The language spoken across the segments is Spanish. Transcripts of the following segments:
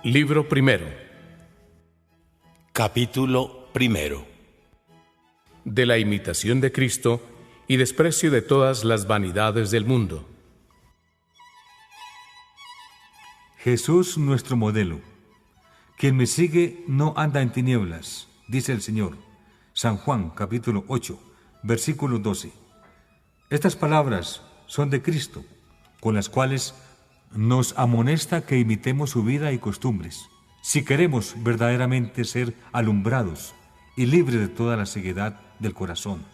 Libro primero. Capítulo primero. De la imitación de Cristo y desprecio de todas las vanidades del mundo. Jesús, nuestro modelo. Quien me sigue no anda en tinieblas, dice el Señor. San Juan, capítulo 8, versículo 12. Estas palabras son de Cristo, con las cuales nos amonesta que imitemos su vida y costumbres, si queremos verdaderamente ser alumbrados y libres de toda la ceguedad del corazón.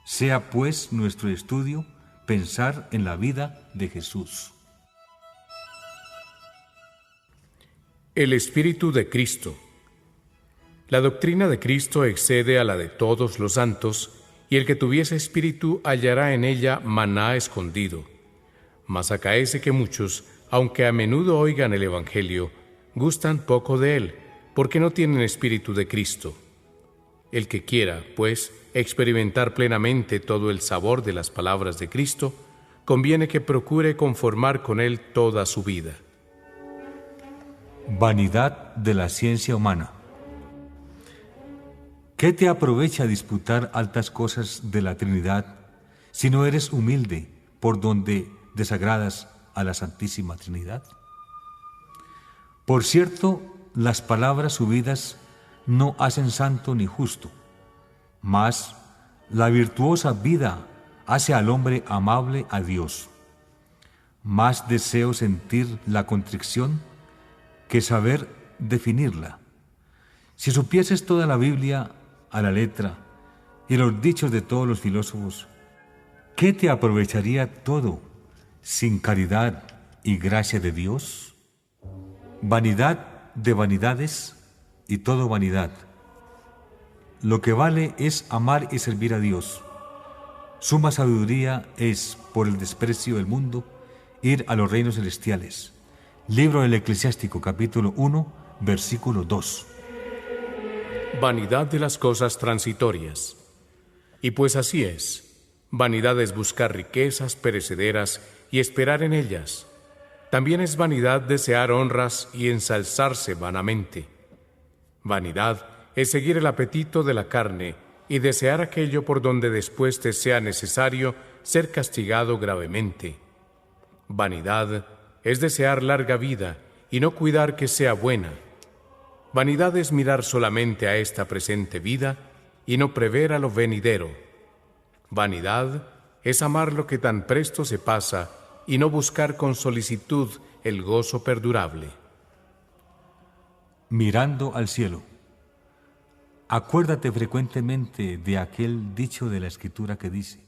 Sea pues nuestro estudio pensar en la vida de Jesús. El Espíritu de Cristo. La doctrina de Cristo excede a la de todos los santos, y el que tuviese espíritu hallará en ella maná escondido. Mas acaece que muchos, aunque a menudo oigan el Evangelio, gustan poco de él, porque no tienen espíritu de Cristo. El que quiera, pues, experimentar plenamente todo el sabor de las palabras de Cristo, conviene que procure conformar con él toda su vida. Vanidad de la ciencia humana. ¿Qué te aprovecha disputar altas cosas de la Trinidad si no eres humilde por donde desagradas a la Santísima Trinidad? Por cierto, las palabras subidas no hacen santo ni justo, mas la virtuosa vida hace al hombre amable a Dios. Más deseo sentir la contrición que saber definirla. Si supieses toda la Biblia a la letra y los dichos de todos los filósofos, ¿qué te aprovecharía todo sin caridad y gracia de Dios? Vanidad de vanidades y todo vanidad. Lo que vale es amar y servir a Dios. Suma sabiduría es, por el desprecio del mundo, ir a los reinos celestiales. Libro del Eclesiástico, capítulo 1, versículo 2. Vanidad de las cosas transitorias. Y pues así es. Vanidad es buscar riquezas perecederas y esperar en ellas. También es vanidad desear honras y ensalzarse vanamente. Vanidad es seguir el apetito de la carne y desear aquello por donde después te sea necesario ser castigado gravemente. Vanidad es desear larga vida y no cuidar que sea buena. Vanidad es mirar solamente a esta presente vida y no prever a lo venidero. Vanidad es amar lo que tan presto se pasa y no buscar con solicitud el gozo perdurable. Mirando al cielo. Acuérdate frecuentemente de aquel dicho de la Escritura que dice: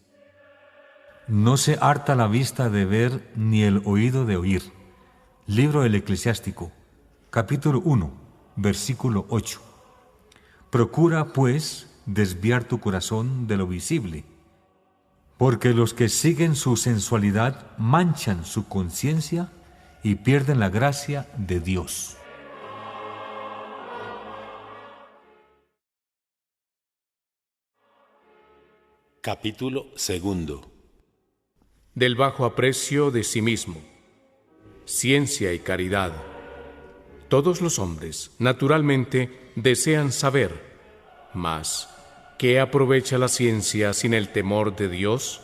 no se harta la vista de ver ni el oído de oír. Libro del Eclesiástico, capítulo 1, versículo 8. Procura, pues, desviar tu corazón de lo visible, porque los que siguen su sensualidad manchan su conciencia y pierden la gracia de Dios. Capítulo segundo. Del bajo aprecio de sí mismo. Ciencia y caridad. Todos los hombres, naturalmente, desean saber, mas ¿qué aprovecha la ciencia sin el temor de Dios?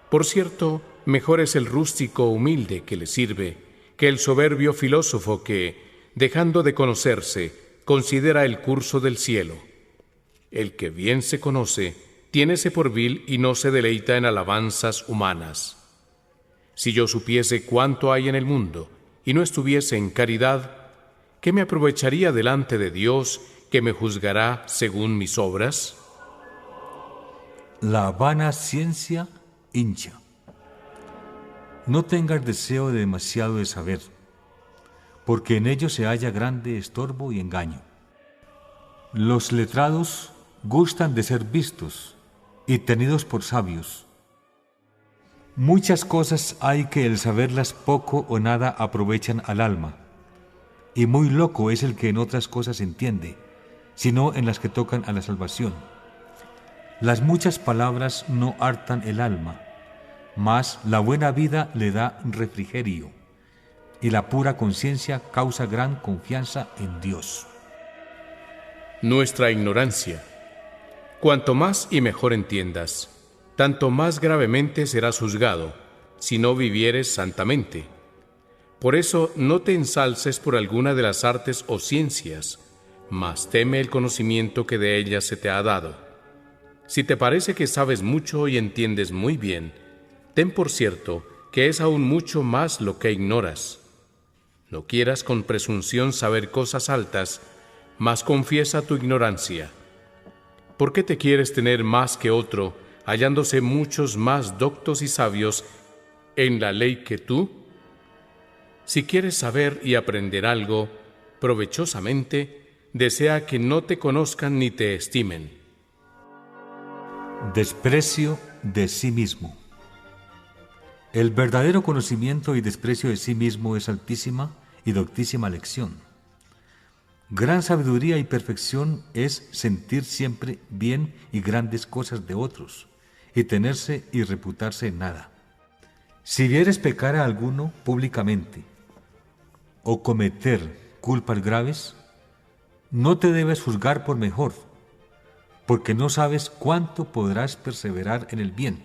Por cierto, mejor es el rústico humilde que le sirve que el soberbio filósofo que, dejando de conocerse, considera el curso del cielo. El que bien se conoce, tiénese por vil y no se deleita en alabanzas humanas. Si yo supiese cuánto hay en el mundo y no estuviese en caridad, ¿qué me aprovecharía delante de Dios que me juzgará según mis obras? La vana ciencia hincha. No tengas deseo de demasiado de saber, porque en ello se halla grande estorbo y engaño. Los letrados gustan de ser vistos y tenidos por sabios. Muchas cosas hay que el saberlas poco o nada aprovechan al alma, y muy loco es el que en otras cosas entiende, sino en las que tocan a la salvación. Las muchas palabras no hartan el alma, mas la buena vida le da refrigerio, y la pura conciencia causa gran confianza en Dios. Nuestra ignorancia. Cuanto más y mejor entiendas, tanto más gravemente serás juzgado, si no vivieres santamente. Por eso no te ensalces por alguna de las artes o ciencias, mas teme el conocimiento que de ellas se te ha dado. Si te parece que sabes mucho y entiendes muy bien, ten por cierto que es aún mucho más lo que ignoras. No quieras con presunción saber cosas altas, mas confiesa tu ignorancia. ¿Por qué te quieres tener más que otro, hallándose muchos más doctos y sabios en la ley que tú? Si quieres saber y aprender algo provechosamente, desea que no te conozcan ni te estimen. Desprecio de sí mismo. El verdadero conocimiento y desprecio de sí mismo es altísima y doctísima lección. Gran sabiduría y perfección es sentir siempre bien y grandes cosas de otros, y tenerse y reputarse en nada. Si vieres pecar a alguno públicamente, o cometer culpas graves, no te debes juzgar por mejor, porque no sabes cuánto podrás perseverar en el bien.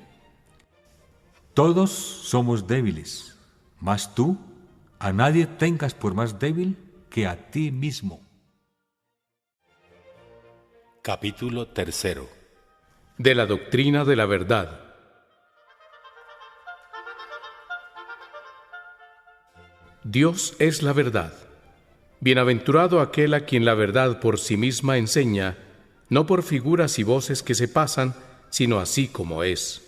Todos somos débiles, mas tú a nadie tengas por más débil que a ti mismo. Capítulo 3. De la doctrina de la verdad. Dios es la verdad. Bienaventurado aquel a quien la verdad por sí misma enseña, no por figuras y voces que se pasan, sino así como es.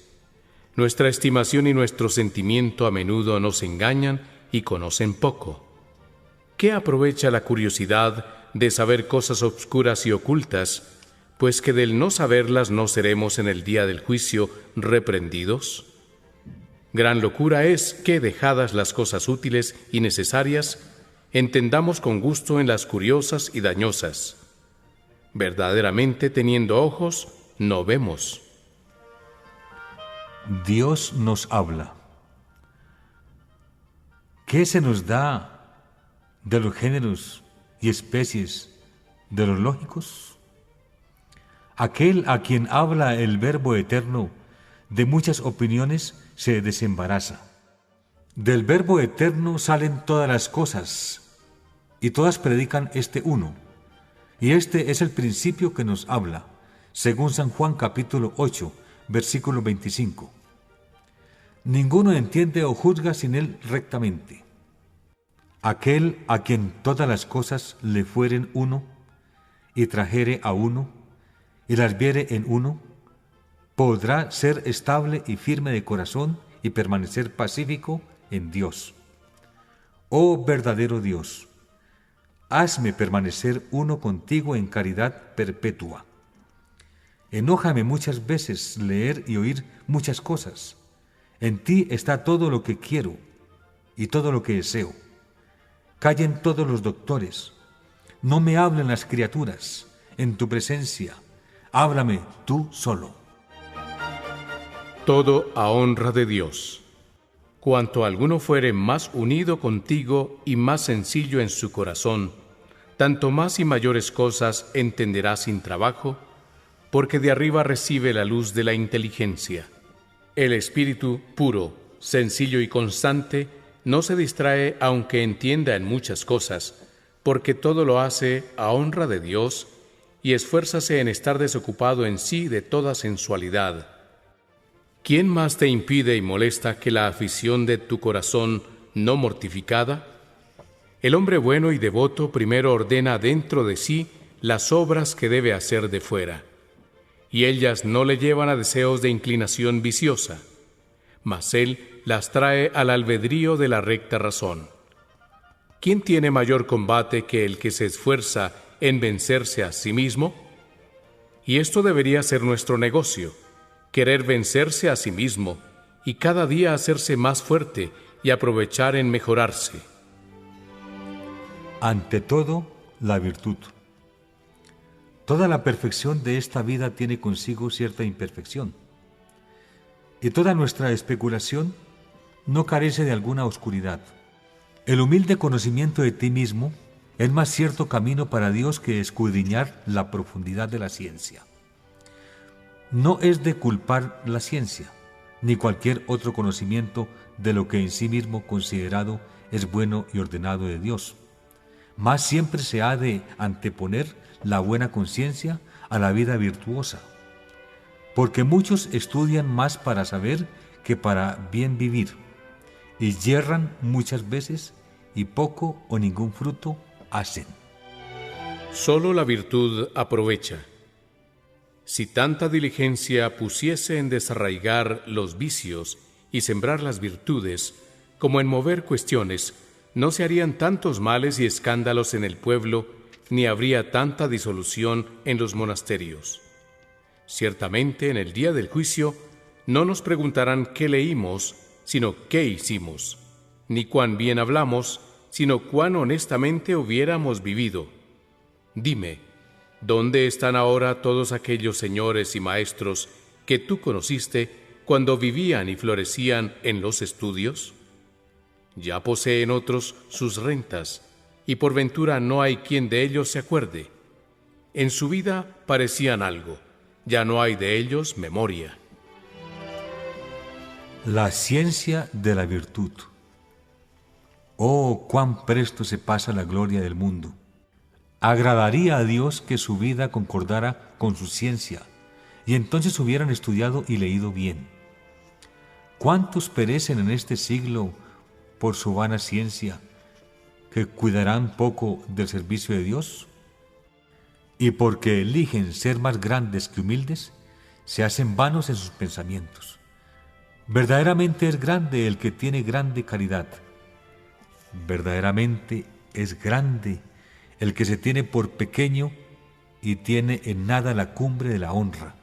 Nuestra estimación y nuestro sentimiento a menudo nos engañan y conocen poco. ¿Qué aprovecha la curiosidad de saber cosas obscuras y ocultas, pues que del no saberlas no seremos en el día del juicio reprendidos? Gran locura es que, dejadas las cosas útiles y necesarias, entendamos con gusto en las curiosas y dañosas. Verdaderamente, teniendo ojos, no vemos. Dios nos habla. ¿Qué se nos da de los géneros y especies de los lógicos? Aquel a quien habla el Verbo eterno de muchas opiniones se desembaraza. Del Verbo eterno salen todas las cosas, y todas predican este uno. Y este es el principio que nos habla, según San Juan capítulo 8, versículo 25. Ninguno entiende o juzga sin él rectamente. Aquel a quien todas las cosas le fueren uno, y trajere a uno, y las viere en uno, podrá ser estable y firme de corazón y permanecer pacífico en Dios. Oh verdadero Dios, hazme permanecer uno contigo en caridad perpetua. Enójame muchas veces leer y oír muchas cosas. En ti está todo lo que quiero y todo lo que deseo. Callen todos los doctores, no me hablen las criaturas. En tu presencia, háblame tú solo. Todo a honra de Dios. Cuanto alguno fuere más unido contigo y más sencillo en su corazón, tanto más y mayores cosas entenderá sin trabajo, porque de arriba recibe la luz de la inteligencia. El espíritu puro, sencillo y constante no se distrae aunque entienda en muchas cosas, porque todo lo hace a honra de Dios y esfuérzase en estar desocupado en sí de toda sensualidad. ¿Quién más te impide y molesta que la afición de tu corazón no mortificada? El hombre bueno y devoto primero ordena dentro de sí las obras que debe hacer de fuera, y ellas no le llevan a deseos de inclinación viciosa, mas él las trae al albedrío de la recta razón. ¿Quién tiene mayor combate que el que se esfuerza en vencerse a sí mismo? Y esto debería ser nuestro negocio, querer vencerse a sí mismo y cada día hacerse más fuerte y aprovechar en mejorarse. Ante todo, la virtud. Toda la perfección de esta vida tiene consigo cierta imperfección, y toda nuestra especulación no carece de alguna oscuridad. El humilde conocimiento de ti mismo es más cierto camino para Dios que escudriñar la profundidad de la ciencia. No es de culpar la ciencia, ni cualquier otro conocimiento de lo que en sí mismo considerado es bueno y ordenado de Dios. Mas siempre se ha de anteponer la buena conciencia a la vida virtuosa, porque muchos estudian más para saber que para bien vivir, y yerran muchas veces y poco o ningún fruto hacen. Solo la virtud aprovecha. Si tanta diligencia pusiese en desarraigar los vicios y sembrar las virtudes, como en mover cuestiones, no se harían tantos males y escándalos en el pueblo, ni habría tanta disolución en los monasterios. Ciertamente, en el día del juicio, no nos preguntarán qué leímos, sino qué hicimos, ni cuán bien hablamos, sino cuán honestamente hubiéramos vivido. Dime, ¿dónde están ahora todos aquellos señores y maestros que tú conociste cuando vivían y florecían en los estudios? Ya poseen otros sus rentas, y por ventura no hay quien de ellos se acuerde. En su vida parecían algo, ya no hay de ellos memoria. La ciencia de la virtud. Oh, cuán presto se pasa la gloria del mundo. Agradaría a Dios que su vida concordara con su ciencia, y entonces hubieran estudiado y leído bien. ¿Cuántos perecen en este siglo por su vana ciencia, que cuidarán poco del servicio de Dios? Y porque eligen ser más grandes que humildes, se hacen vanos en sus pensamientos. Verdaderamente es grande el que tiene grande caridad. Verdaderamente es grande el que se tiene por pequeño y tiene en nada la cumbre de la honra.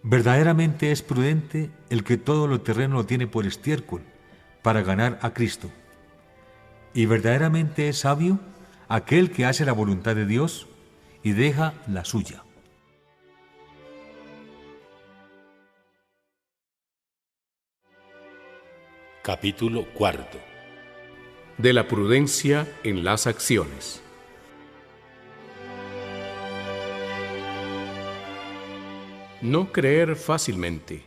Verdaderamente es prudente el que todo lo terreno lo tiene por estiércol para ganar a Cristo. Y verdaderamente es sabio aquel que hace la voluntad de Dios y deja la suya. Capítulo 4. De la prudencia en las acciones. No creer fácilmente.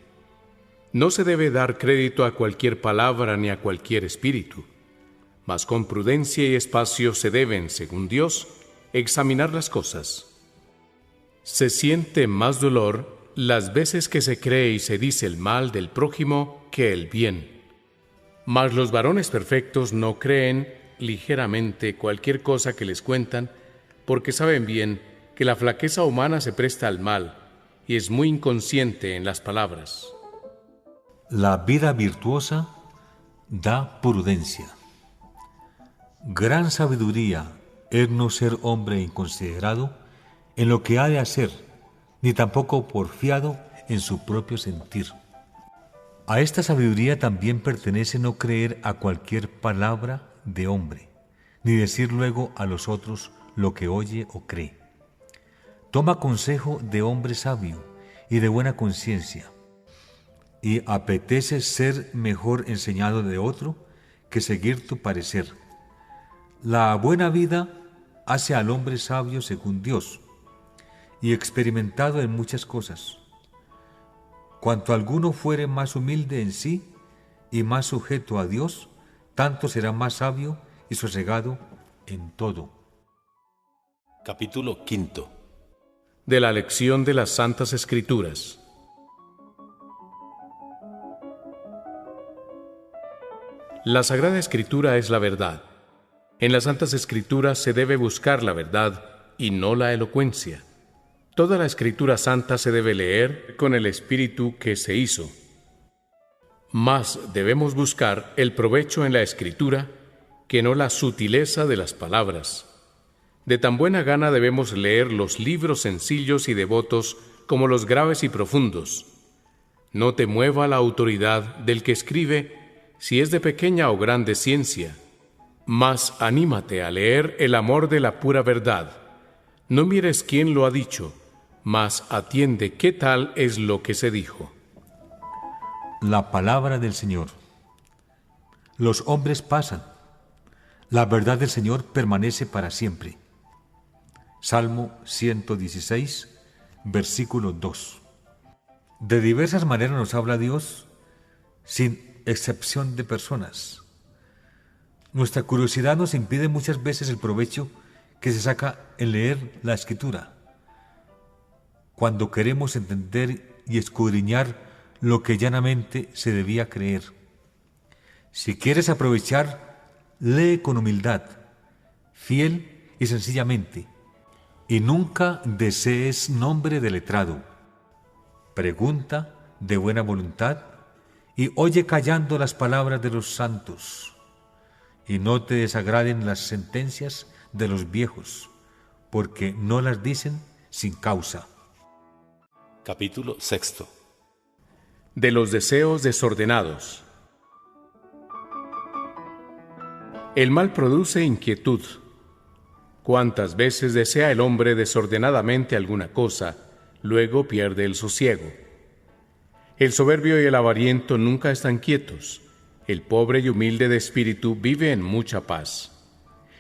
No se debe dar crédito a cualquier palabra ni a cualquier espíritu, mas con prudencia y espacio se deben, según Dios, examinar las cosas. Se siente más dolor las veces que se cree y se dice el mal del prójimo que el bien. Mas los varones perfectos no creen ligeramente cualquier cosa que les cuentan, porque saben bien que la flaqueza humana se presta al mal y es muy inconsciente en las palabras. La vida virtuosa da prudencia. Gran sabiduría es no ser hombre inconsiderado en lo que ha de hacer, ni tampoco porfiado en su propio sentir. A esta sabiduría también pertenece no creer a cualquier palabra de hombre, ni decir luego a los otros lo que oye o cree. Toma consejo de hombre sabio y de buena conciencia, y apetece ser mejor enseñado de otro que seguir tu parecer. La buena vida hace al hombre sabio según Dios, y experimentado en muchas cosas. Cuanto alguno fuere más humilde en sí y más sujeto a Dios, tanto será más sabio y sosegado en todo. Capítulo 5. De la lección de las Santas Escrituras. La Sagrada Escritura es la verdad. En las Santas Escrituras se debe buscar la verdad y no la elocuencia. Toda la Escritura Santa se debe leer con el espíritu que se hizo. Mas debemos buscar el provecho en la Escritura que no la sutileza de las palabras. De tan buena gana debemos leer los libros sencillos y devotos como los graves y profundos. No te mueva la autoridad del que escribe, si es de pequeña o grande ciencia, mas anímate a leer el amor de la pura verdad. No mires quién lo ha dicho, mas atiende qué tal es lo que se dijo. La palabra del Señor. Los hombres pasan, La verdad del Señor permanece para siempre. Salmo 116, versículo 2. De diversas maneras nos habla Dios, sin excepción de personas. Nuestra curiosidad nos impide muchas veces el provecho que se saca en leer la Escritura, cuando queremos entender y escudriñar lo que llanamente se debía creer. Si quieres aprovechar, lee con humildad, fiel y sencillamente, y nunca desees nombre de letrado. Pregunta de buena voluntad y oye callando las palabras de los santos, y no te desagraden las sentencias de los viejos, porque no las dicen sin causa. Capítulo 6. De los deseos desordenados. El mal produce inquietud. Cuántas veces desea el hombre desordenadamente alguna cosa, luego pierde el sosiego. El soberbio y el avariento nunca están quietos. El pobre y humilde de espíritu vive en mucha paz.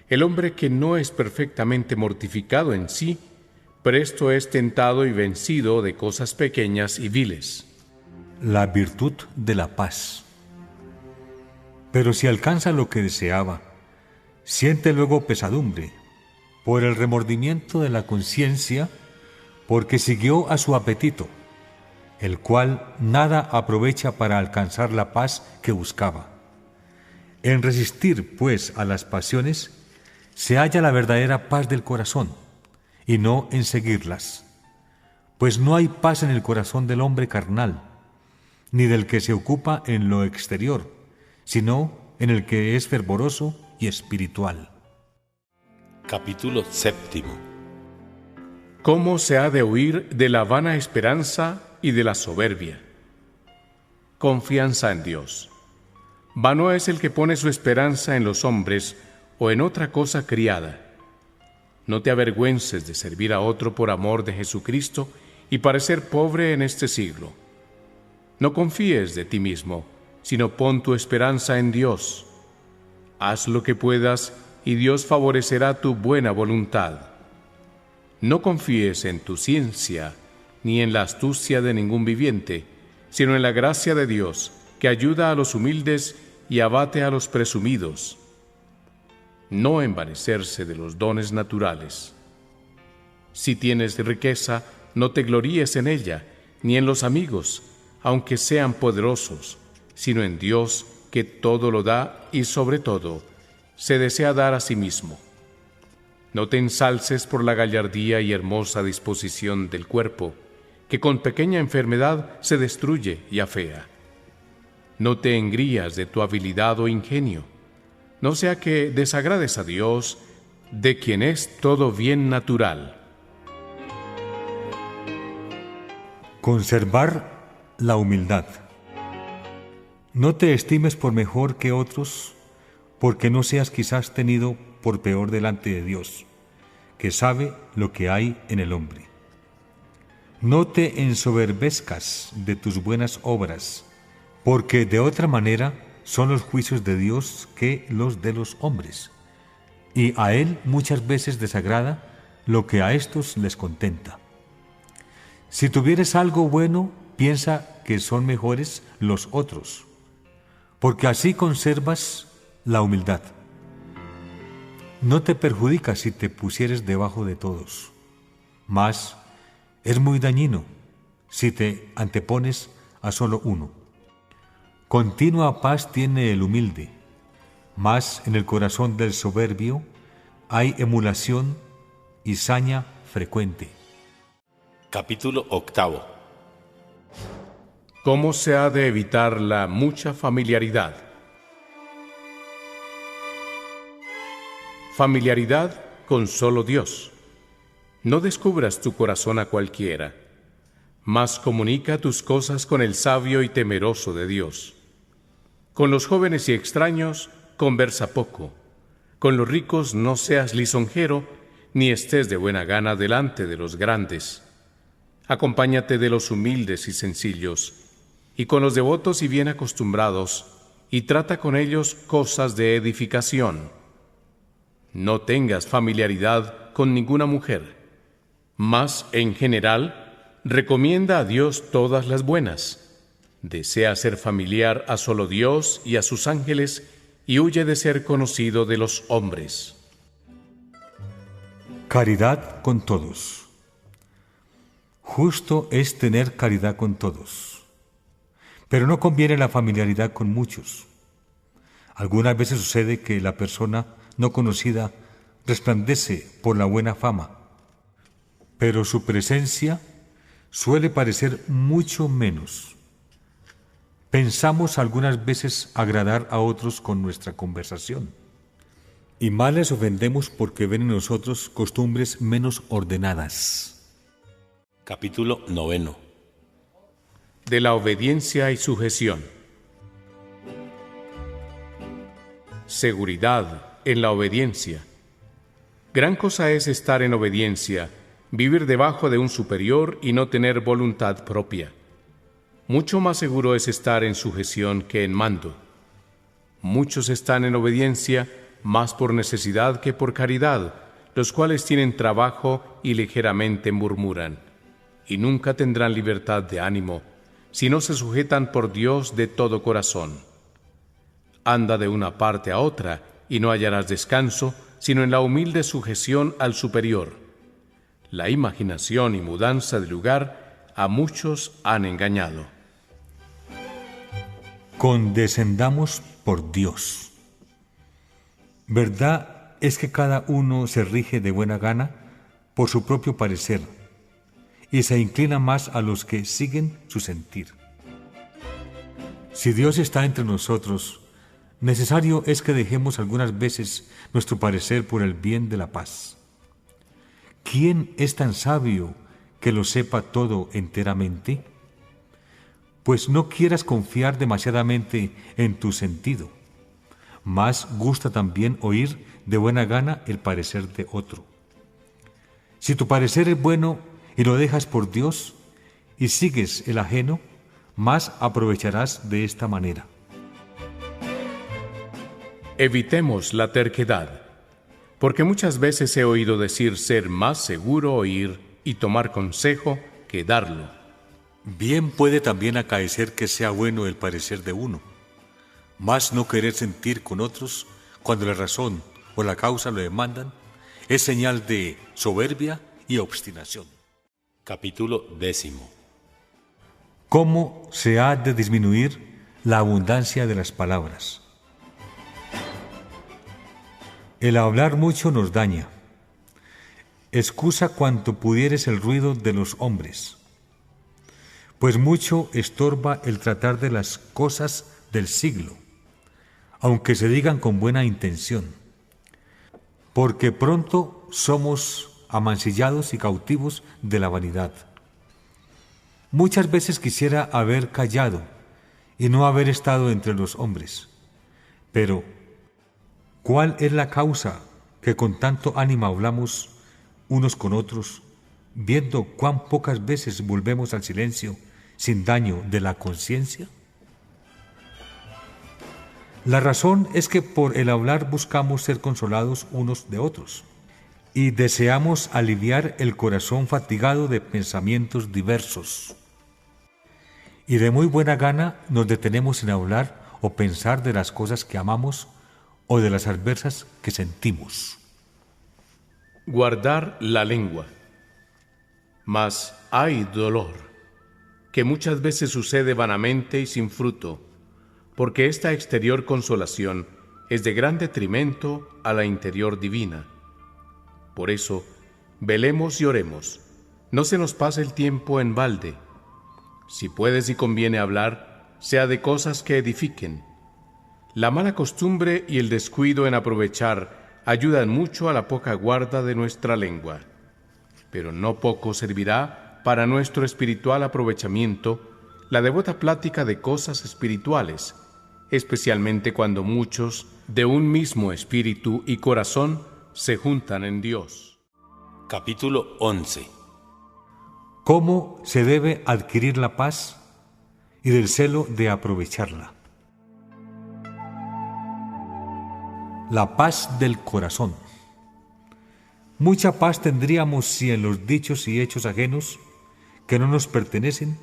El hombre que no es perfectamente mortificado en sí, presto es tentado y vencido de cosas pequeñas y viles. La virtud de la paz. Pero si alcanza lo que deseaba, siente luego pesadumbre, por el remordimiento de la conciencia, porque siguió a su apetito, el cual nada aprovecha para alcanzar la paz que buscaba. En resistir, pues, a las pasiones, se halla la verdadera paz del corazón, y no en seguirlas. Pues no hay paz en el corazón del hombre carnal, ni del que se ocupa en lo exterior, sino en el que es fervoroso y espiritual. Capítulo 7. ¿Cómo se ha de huir de la vana esperanza y de la soberbia? Confianza en Dios. Vano es el que pone su esperanza en los hombres o en otra cosa criada. No te avergüences de servir a otro por amor de Jesucristo y parecer pobre en este siglo. No confíes de ti mismo, sino pon tu esperanza en Dios. Haz lo que puedas y Dios favorecerá tu buena voluntad. No confíes en tu ciencia, ni en la astucia de ningún viviente, sino en la gracia de Dios, que ayuda a los humildes y abate a los presumidos. No envanecerse de los dones naturales. Si tienes riqueza, no te gloríes en ella, ni en los amigos, aunque sean poderosos, sino en Dios, que todo lo da y sobre todo se desea dar a sí mismo. No te ensalces por la gallardía y hermosa disposición del cuerpo, que con pequeña enfermedad se destruye y afea. No te engrías de tu habilidad o ingenio, no sea que desagrades a Dios, de quien es todo bien natural. Conservar la humildad. No te estimes por mejor que otros, porque no seas quizás tenido por peor delante de Dios, que sabe lo que hay en el hombre. No te ensoberbezcas de tus buenas obras, porque de otra manera son los juicios de Dios que los de los hombres, y a Él muchas veces desagrada lo que a éstos les contenta. Si tuvieres algo bueno, piensa que son mejores los otros, porque así conservas la humildad. No te perjudicas si te pusieres debajo de todos, mas es muy dañino si te antepones a solo uno. Continua paz tiene el humilde, mas en el corazón del soberbio hay emulación y saña frecuente. Capítulo 8. ¿Cómo se ha de evitar la mucha familiaridad? Familiaridad con solo Dios. No descubras tu corazón a cualquiera, mas comunica tus cosas con el sabio y temeroso de Dios. Con los jóvenes y extraños conversa poco. Con los ricos no seas lisonjero, ni estés de buena gana delante de los grandes. Acompáñate de los humildes y sencillos, y con los devotos y bien acostumbrados, y trata con ellos cosas de edificación. No tengas familiaridad con ninguna mujer. Mas, en general, recomienda a Dios todas las buenas. Desea ser familiar a solo Dios y a sus ángeles y huye de ser conocido de los hombres. Caridad con todos. Justo es tener caridad con todos, pero no conviene la familiaridad con muchos. Algunas veces sucede que la persona no conocida resplandece por la buena fama, pero su presencia suele parecer mucho menos. Pensamos algunas veces agradar a otros con nuestra conversación, y más les ofendemos porque ven en nosotros costumbres menos ordenadas. Capítulo 9. De la obediencia y sujeción. Seguridad en la obediencia. Gran cosa es estar en obediencia, vivir debajo de un superior y no tener voluntad propia. Mucho más seguro es estar en sujeción que en mando. Muchos están en obediencia más por necesidad que por caridad, los cuales tienen trabajo y ligeramente murmuran, y nunca tendrán libertad de ánimo, si no se sujetan por Dios de todo corazón. Anda de una parte a otra, y no hallarás descanso, sino en la humilde sujeción al superior. La imaginación y mudanza de lugar a muchos han engañado. Condescendamos por Dios. Verdad es que cada uno se rige de buena gana por su propio parecer y se inclina más a los que siguen su sentir. Si Dios está entre nosotros, necesario es que dejemos algunas veces nuestro parecer por el bien de la paz. ¿Quién es tan sabio que lo sepa todo enteramente? Pues no quieras confiar demasiadamente en tu sentido. Más gusta también oír de buena gana el parecer de otro. Si tu parecer es bueno y lo dejas por Dios y sigues el ajeno, más aprovecharás de esta manera. Evitemos la terquedad, porque muchas veces he oído decir ser más seguro oír y tomar consejo que darlo. Bien puede también acaecer que sea bueno el parecer de uno, mas no querer sentir con otros cuando la razón o la causa lo demandan es señal de soberbia y obstinación. Capítulo 10. ¿Cómo se ha de disminuir la abundancia de las palabras? El hablar mucho nos daña. Excusa cuanto pudieres el ruido de los hombres, pues mucho estorba el tratar de las cosas del siglo, aunque se digan con buena intención, porque pronto somos amancillados y cautivos de la vanidad. Muchas veces quisiera haber callado y no haber estado entre los hombres, pero ¿cuál es la causa que con tanto ánimo hablamos unos con otros, viendo cuán pocas veces volvemos al silencio sin daño de la conciencia? La razón es que por el hablar buscamos ser consolados unos de otros y deseamos aliviar el corazón fatigado de pensamientos diversos. Y de muy buena gana nos detenemos en hablar o pensar de las cosas que amamos o de las adversas que sentimos. Guardar la lengua. Mas hay dolor, que muchas veces sucede vanamente y sin fruto, porque esta exterior consolación es de gran detrimento a la interior divina. Por eso, velemos y oremos, no se nos pase el tiempo en balde. Si puedes y conviene hablar, sea de cosas que edifiquen. La mala costumbre y el descuido en aprovechar ayudan mucho a la poca guarda de nuestra lengua, pero no poco servirá para nuestro espiritual aprovechamiento la devota plática de cosas espirituales, especialmente cuando muchos de un mismo espíritu y corazón se juntan en Dios. Capítulo 11. ¿Cómo se debe adquirir la paz y del celo de aprovecharla? La paz del corazón. Mucha paz tendríamos si en los dichos y hechos ajenos, que no nos pertenecen,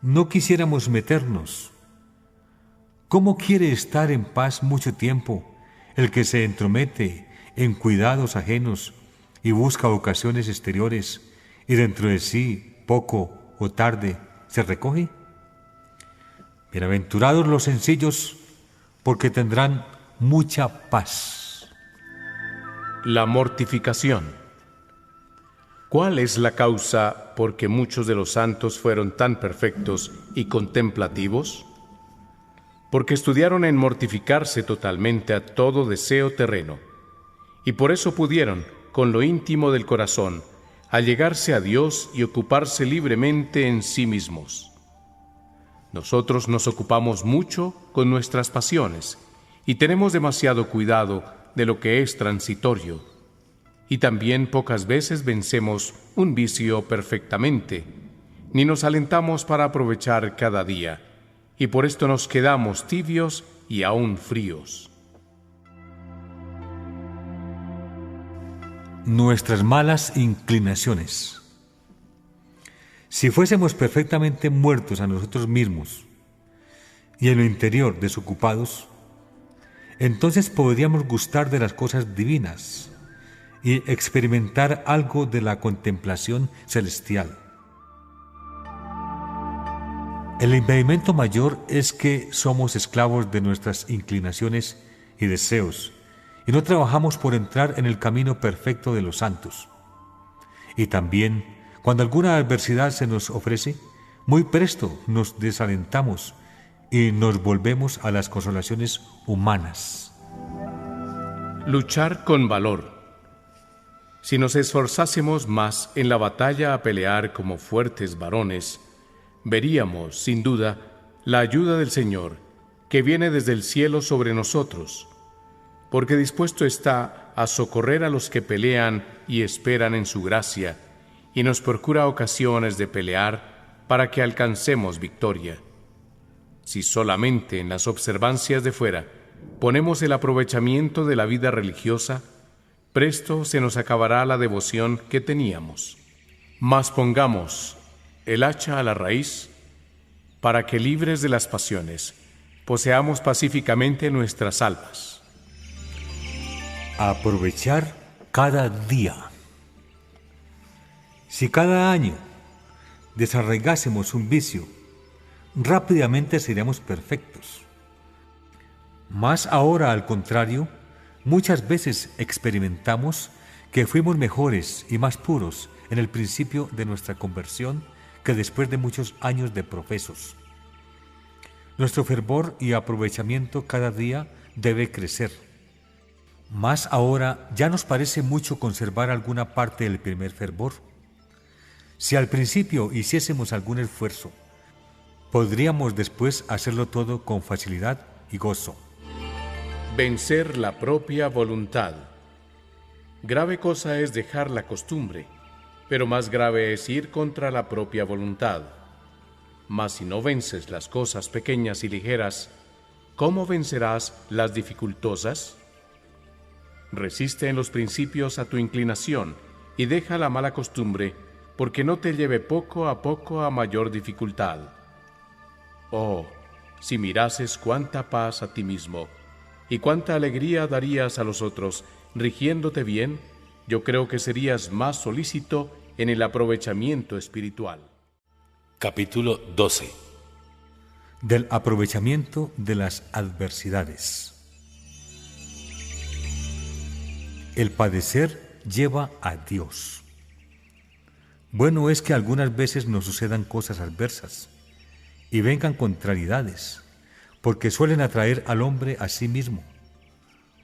no quisiéramos meternos. ¿Cómo quiere estar en paz mucho tiempo el que se entromete en cuidados ajenos y busca ocasiones exteriores y dentro de sí, poco o tarde, se recoge? Bienaventurados los sencillos, porque tendrán mucha paz. La mortificación. ¿Cuál es la causa por que muchos de los santos fueron tan perfectos y contemplativos? Porque estudiaron en mortificarse totalmente a todo deseo terreno, y por eso pudieron, con lo íntimo del corazón, allegarse a Dios y ocuparse libremente en sí mismos. Nosotros nos ocupamos mucho con nuestras pasiones y tenemos demasiado cuidado de lo que es transitorio, y también pocas veces vencemos un vicio perfectamente, ni nos alentamos para aprovechar cada día, y por esto nos quedamos tibios y aún fríos. Nuestras malas inclinaciones. Si fuésemos perfectamente muertos a nosotros mismos y en lo interior desocupados, entonces podríamos gustar de las cosas divinas y experimentar algo de la contemplación celestial. El impedimento mayor es que somos esclavos de nuestras inclinaciones y deseos y no trabajamos por entrar en el camino perfecto de los santos. Y también, cuando alguna adversidad se nos ofrece, muy presto nos desalentamos y nos volvemos a las consolaciones humanas. Luchar con valor. Si nos esforzásemos más en la batalla a pelear como fuertes varones, veríamos, sin duda, la ayuda del Señor, que viene desde el cielo sobre nosotros, porque dispuesto está a socorrer a los que pelean y esperan en su gracia, y nos procura ocasiones de pelear para que alcancemos victoria. Si solamente en las observancias de fuera ponemos el aprovechamiento de la vida religiosa, presto se nos acabará la devoción que teníamos. Mas pongamos el hacha a la raíz, para que libres de las pasiones, poseamos pacíficamente nuestras almas. Aprovechar cada día. Si cada año desarraigásemos un vicio, rápidamente seríamos perfectos. Mas ahora, al contrario, muchas veces experimentamos que fuimos mejores y más puros en el principio de nuestra conversión que después de muchos años de profesos. Nuestro fervor y aprovechamiento cada día debe crecer. Mas ahora ya nos parece mucho conservar alguna parte del primer fervor. Si al principio hiciésemos algún esfuerzo, podríamos después hacerlo todo con facilidad y gozo. Vencer la propia voluntad. Grave cosa es dejar la costumbre, pero más grave es ir contra la propia voluntad. Mas si no vences las cosas pequeñas y ligeras, ¿cómo vencerás las dificultosas? Resiste en los principios a tu inclinación y deja la mala costumbre, porque no te lleve poco a mayor dificultad. Oh, si mirases cuánta paz a ti mismo y cuánta alegría darías a los otros, rigiéndote bien, yo creo que serías más solícito en el aprovechamiento espiritual. Capítulo 12. Del aprovechamiento de las adversidades. El padecer lleva a Dios. Bueno es que algunas veces nos sucedan cosas adversas y vengan contrariedades, porque suelen atraer al hombre a sí mismo,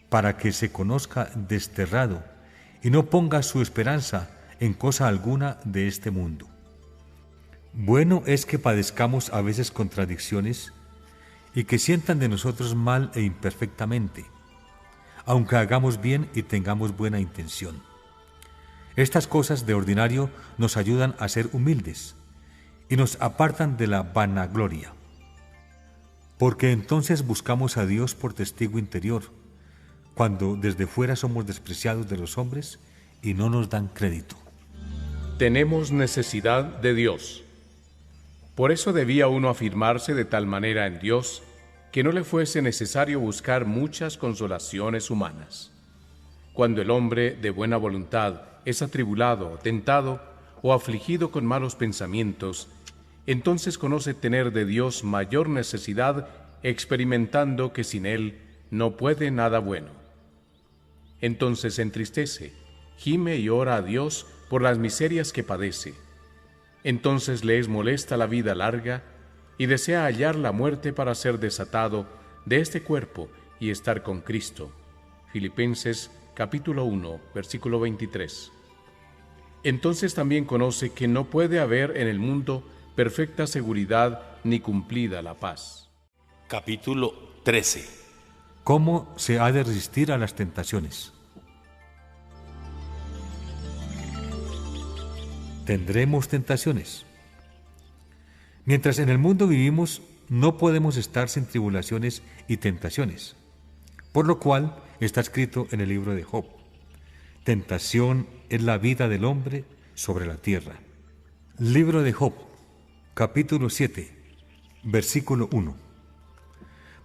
para que se conozca desterrado y no ponga su esperanza en cosa alguna de este mundo. Bueno es que padezcamos a veces contradicciones y que sientan de nosotros mal e imperfectamente, aunque hagamos bien y tengamos buena intención. Estas cosas de ordinario nos ayudan a ser humildes y nos apartan de la vanagloria, porque entonces buscamos a Dios por testigo interior, cuando desde fuera somos despreciados de los hombres y no nos dan crédito. Tenemos necesidad de Dios. Por eso debía uno afirmarse de tal manera en Dios que no le fuese necesario buscar muchas consolaciones humanas. Cuando el hombre de buena voluntad es atribulado, tentado o afligido con malos pensamientos, entonces conoce tener de Dios mayor necesidad, experimentando que sin Él no puede nada bueno. Entonces se entristece, gime y ora a Dios por las miserias que padece. Entonces le es molesta la vida larga y desea hallar la muerte para ser desatado de este cuerpo y estar con Cristo. Filipenses capítulo 1, versículo 23. Entonces también conoce que no puede haber en el mundo perfecta seguridad ni cumplida la paz. Capítulo 13. ¿Cómo se ha de resistir a las tentaciones? Tendremos tentaciones. Mientras en el mundo vivimos, no podemos estar sin tribulaciones y tentaciones, por lo cual está escrito en el libro de Job: tentación es la vida del hombre sobre la tierra. Libro de Job, capítulo 7, versículo 1.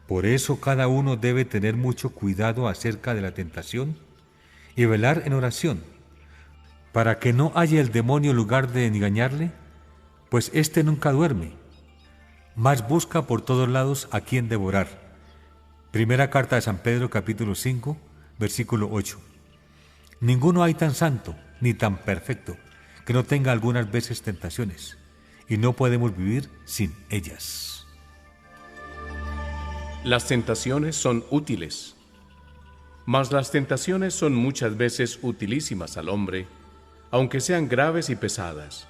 Por eso cada uno debe tener mucho cuidado acerca de la tentación y velar en oración, para que no haya el demonio lugar de engañarle, pues éste nunca duerme, mas busca por todos lados a quien devorar. Primera carta de San Pedro, capítulo 5, versículo 8. Ninguno hay tan santo ni tan perfecto que no tenga algunas veces tentaciones, y no podemos vivir sin ellas. Las tentaciones son útiles, mas las tentaciones son muchas veces utilísimas al hombre, aunque sean graves y pesadas,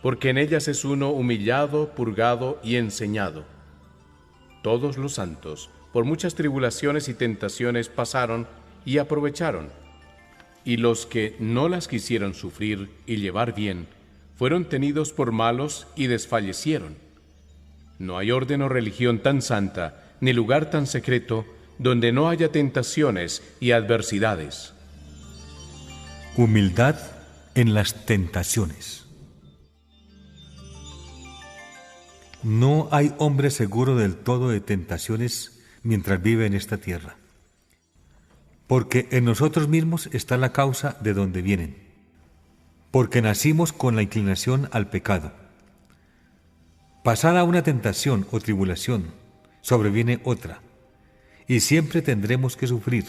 porque en ellas es uno humillado, purgado y enseñado. Todos los santos, por muchas tribulaciones y tentaciones, pasaron y aprovecharon, y los que no las quisieron sufrir y llevar bien, fueron tenidos por malos y desfallecieron. No hay orden o religión tan santa, ni lugar tan secreto, donde no haya tentaciones y adversidades. Humildad en las tentaciones. No hay hombre seguro del todo de tentaciones mientras vive en esta tierra, porque en nosotros mismos está la causa de donde vienen, porque nacimos con la inclinación al pecado. Pasada una tentación o tribulación, sobreviene otra, y siempre tendremos que sufrir,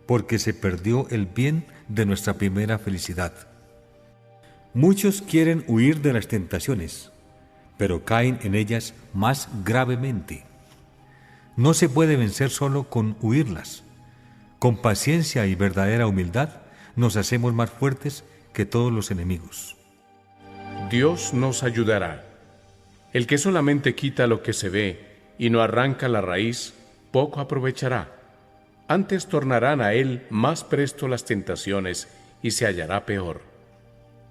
porque se perdió el bien de nuestra primera felicidad. Muchos quieren huir de las tentaciones, pero caen en ellas más gravemente. No se puede vencer solo con huirlas. Con paciencia y verdadera humildad nos hacemos más fuertes que todos los enemigos. Dios nos ayudará. El que solamente quita lo que se ve y no arranca la raíz, poco aprovechará. Antes tornarán a él más presto las tentaciones y se hallará peor.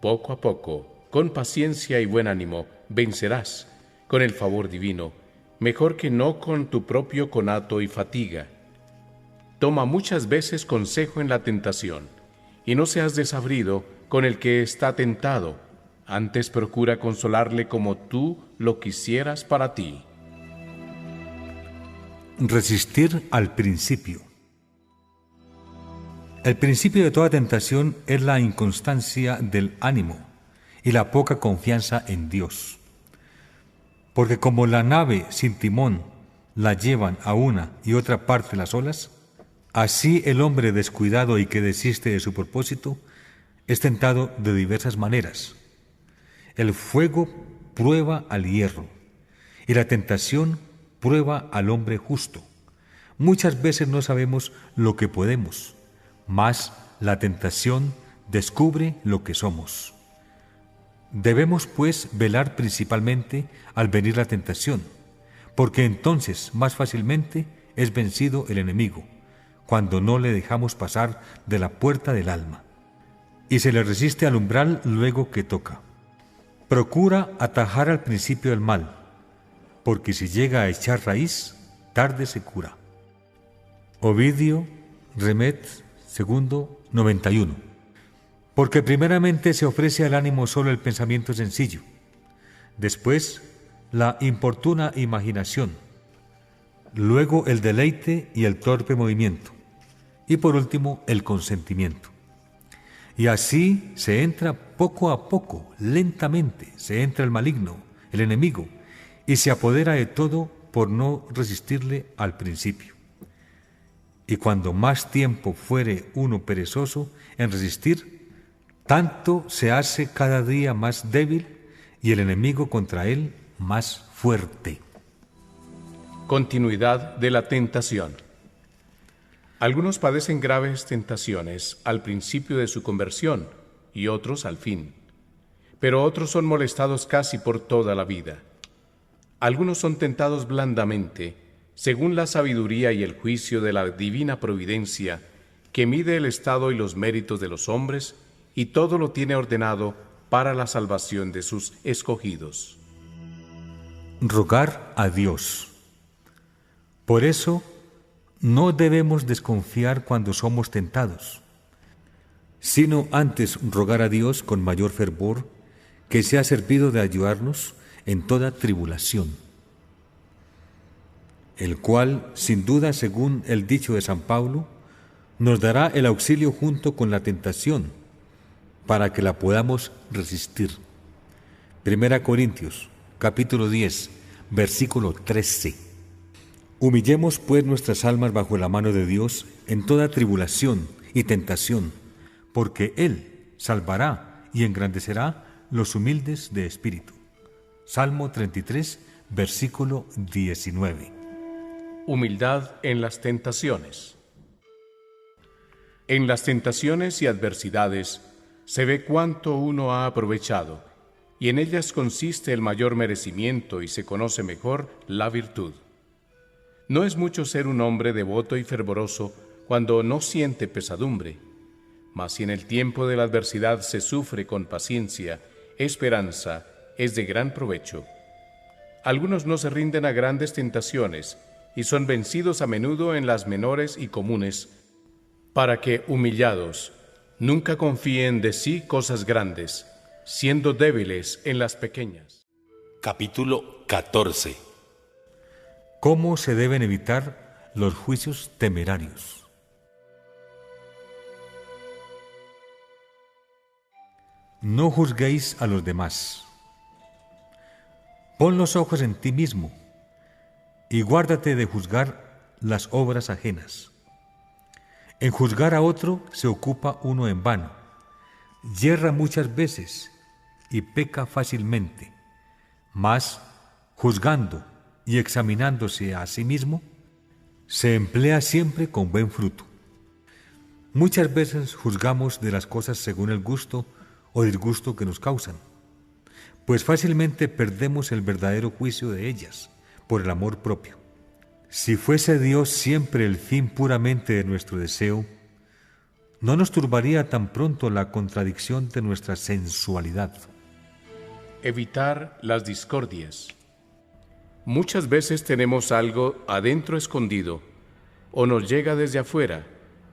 Poco a poco, con paciencia y buen ánimo, vencerás, con el favor divino, mejor que no con tu propio conato y fatiga. Toma muchas veces consejo en la tentación, y no seas desabrido con el que está tentado, antes procura consolarle como tú lo quisieras para ti. Resistir al principio. El principio de toda tentación es la inconstancia del ánimo y la poca confianza en Dios. Porque como la nave sin timón la llevan a una y otra parte las olas, así el hombre descuidado y que desiste de su propósito es tentado de diversas maneras. El fuego prueba al hierro y la tentación prueba al hombre justo. Muchas veces no sabemos lo que podemos, mas la tentación descubre lo que somos. Debemos, pues, velar principalmente al venir la tentación, porque entonces más fácilmente es vencido el enemigo, cuando no le dejamos pasar de la puerta del alma, y se le resiste al umbral luego que toca. Procura atajar al principio el mal, porque si llega a echar raíz, tarde se cura. Ovidio, Remet, II, 91. Porque primeramente se ofrece al ánimo solo el pensamiento sencillo, después la importuna imaginación, luego el deleite y el torpe movimiento, y por último el consentimiento. Y así se entra poco a poco, lentamente, se entra el maligno, el enemigo, y se apodera de todo por no resistirle al principio. Y cuando más tiempo fuere uno perezoso en resistir, tanto se hace cada día más débil y el enemigo contra él más fuerte. Continuidad de la tentación. Algunos padecen graves tentaciones al principio de su conversión y otros al fin, pero otros son molestados casi por toda la vida. Algunos son tentados blandamente, según la sabiduría y el juicio de la divina providencia, que mide el estado y los méritos de los hombres y todo lo tiene ordenado para la salvación de sus escogidos. Rogar a Dios. Por eso, no debemos desconfiar cuando somos tentados, sino antes rogar a Dios con mayor fervor, que se ha servido de ayudarnos en toda tribulación, el cual, sin duda, según el dicho de San Pablo, nos dará el auxilio junto con la tentación, para que la podamos resistir. 1 Corintios, capítulo 10, versículo 13. Humillemos pues nuestras almas bajo la mano de Dios en toda tribulación y tentación, porque Él salvará y engrandecerá los humildes de espíritu. Salmo 33, versículo 19. Humildad en las tentaciones. En las tentaciones y adversidades se ve cuánto uno ha aprovechado, y en ellas consiste el mayor merecimiento y se conoce mejor la virtud. No es mucho ser un hombre devoto y fervoroso cuando no siente pesadumbre, mas si en el tiempo de la adversidad se sufre con paciencia, esperanza, es de gran provecho. Algunos no se rinden a grandes tentaciones y son vencidos a menudo en las menores y comunes, para que, humillados, nunca confíen de sí cosas grandes, siendo débiles en las pequeñas. Capítulo 14. ¿Cómo se deben evitar los juicios temerarios? No juzguéis a los demás. Pon los ojos en ti mismo y guárdate de juzgar las obras ajenas. En juzgar a otro se ocupa uno en vano, yerra muchas veces y peca fácilmente, mas juzgando y examinándose a sí mismo, se emplea siempre con buen fruto. Muchas veces juzgamos de las cosas según el gusto o disgusto que nos causan, pues fácilmente perdemos el verdadero juicio de ellas por el amor propio. Si fuese Dios siempre el fin puramente de nuestro deseo, no nos turbaría tan pronto la contradicción de nuestra sensualidad. Evitar las discordias. Muchas veces tenemos algo adentro escondido, o nos llega desde afuera,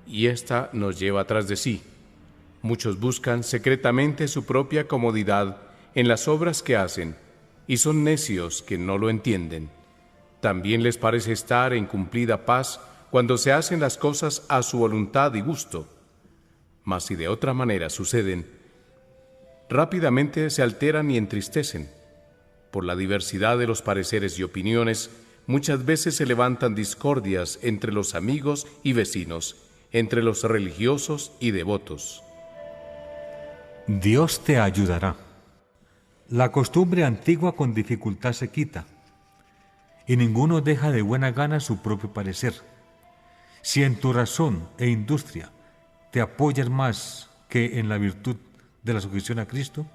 y ésta nos lleva tras de sí. Muchos buscan secretamente su propia comodidad en las obras que hacen, y son necios que no lo entienden. También les parece estar en cumplida paz cuando se hacen las cosas a su voluntad y gusto. Mas si de otra manera suceden, rápidamente se alteran y entristecen. Por la diversidad de los pareceres y opiniones, muchas veces se levantan discordias entre los amigos y vecinos, entre los religiosos y devotos. Dios te ayudará. La costumbre antigua con dificultad se quita, y ninguno deja de buena gana su propio parecer. Si en tu razón e industria te apoyas más que en la virtud de la sujeción a Cristo,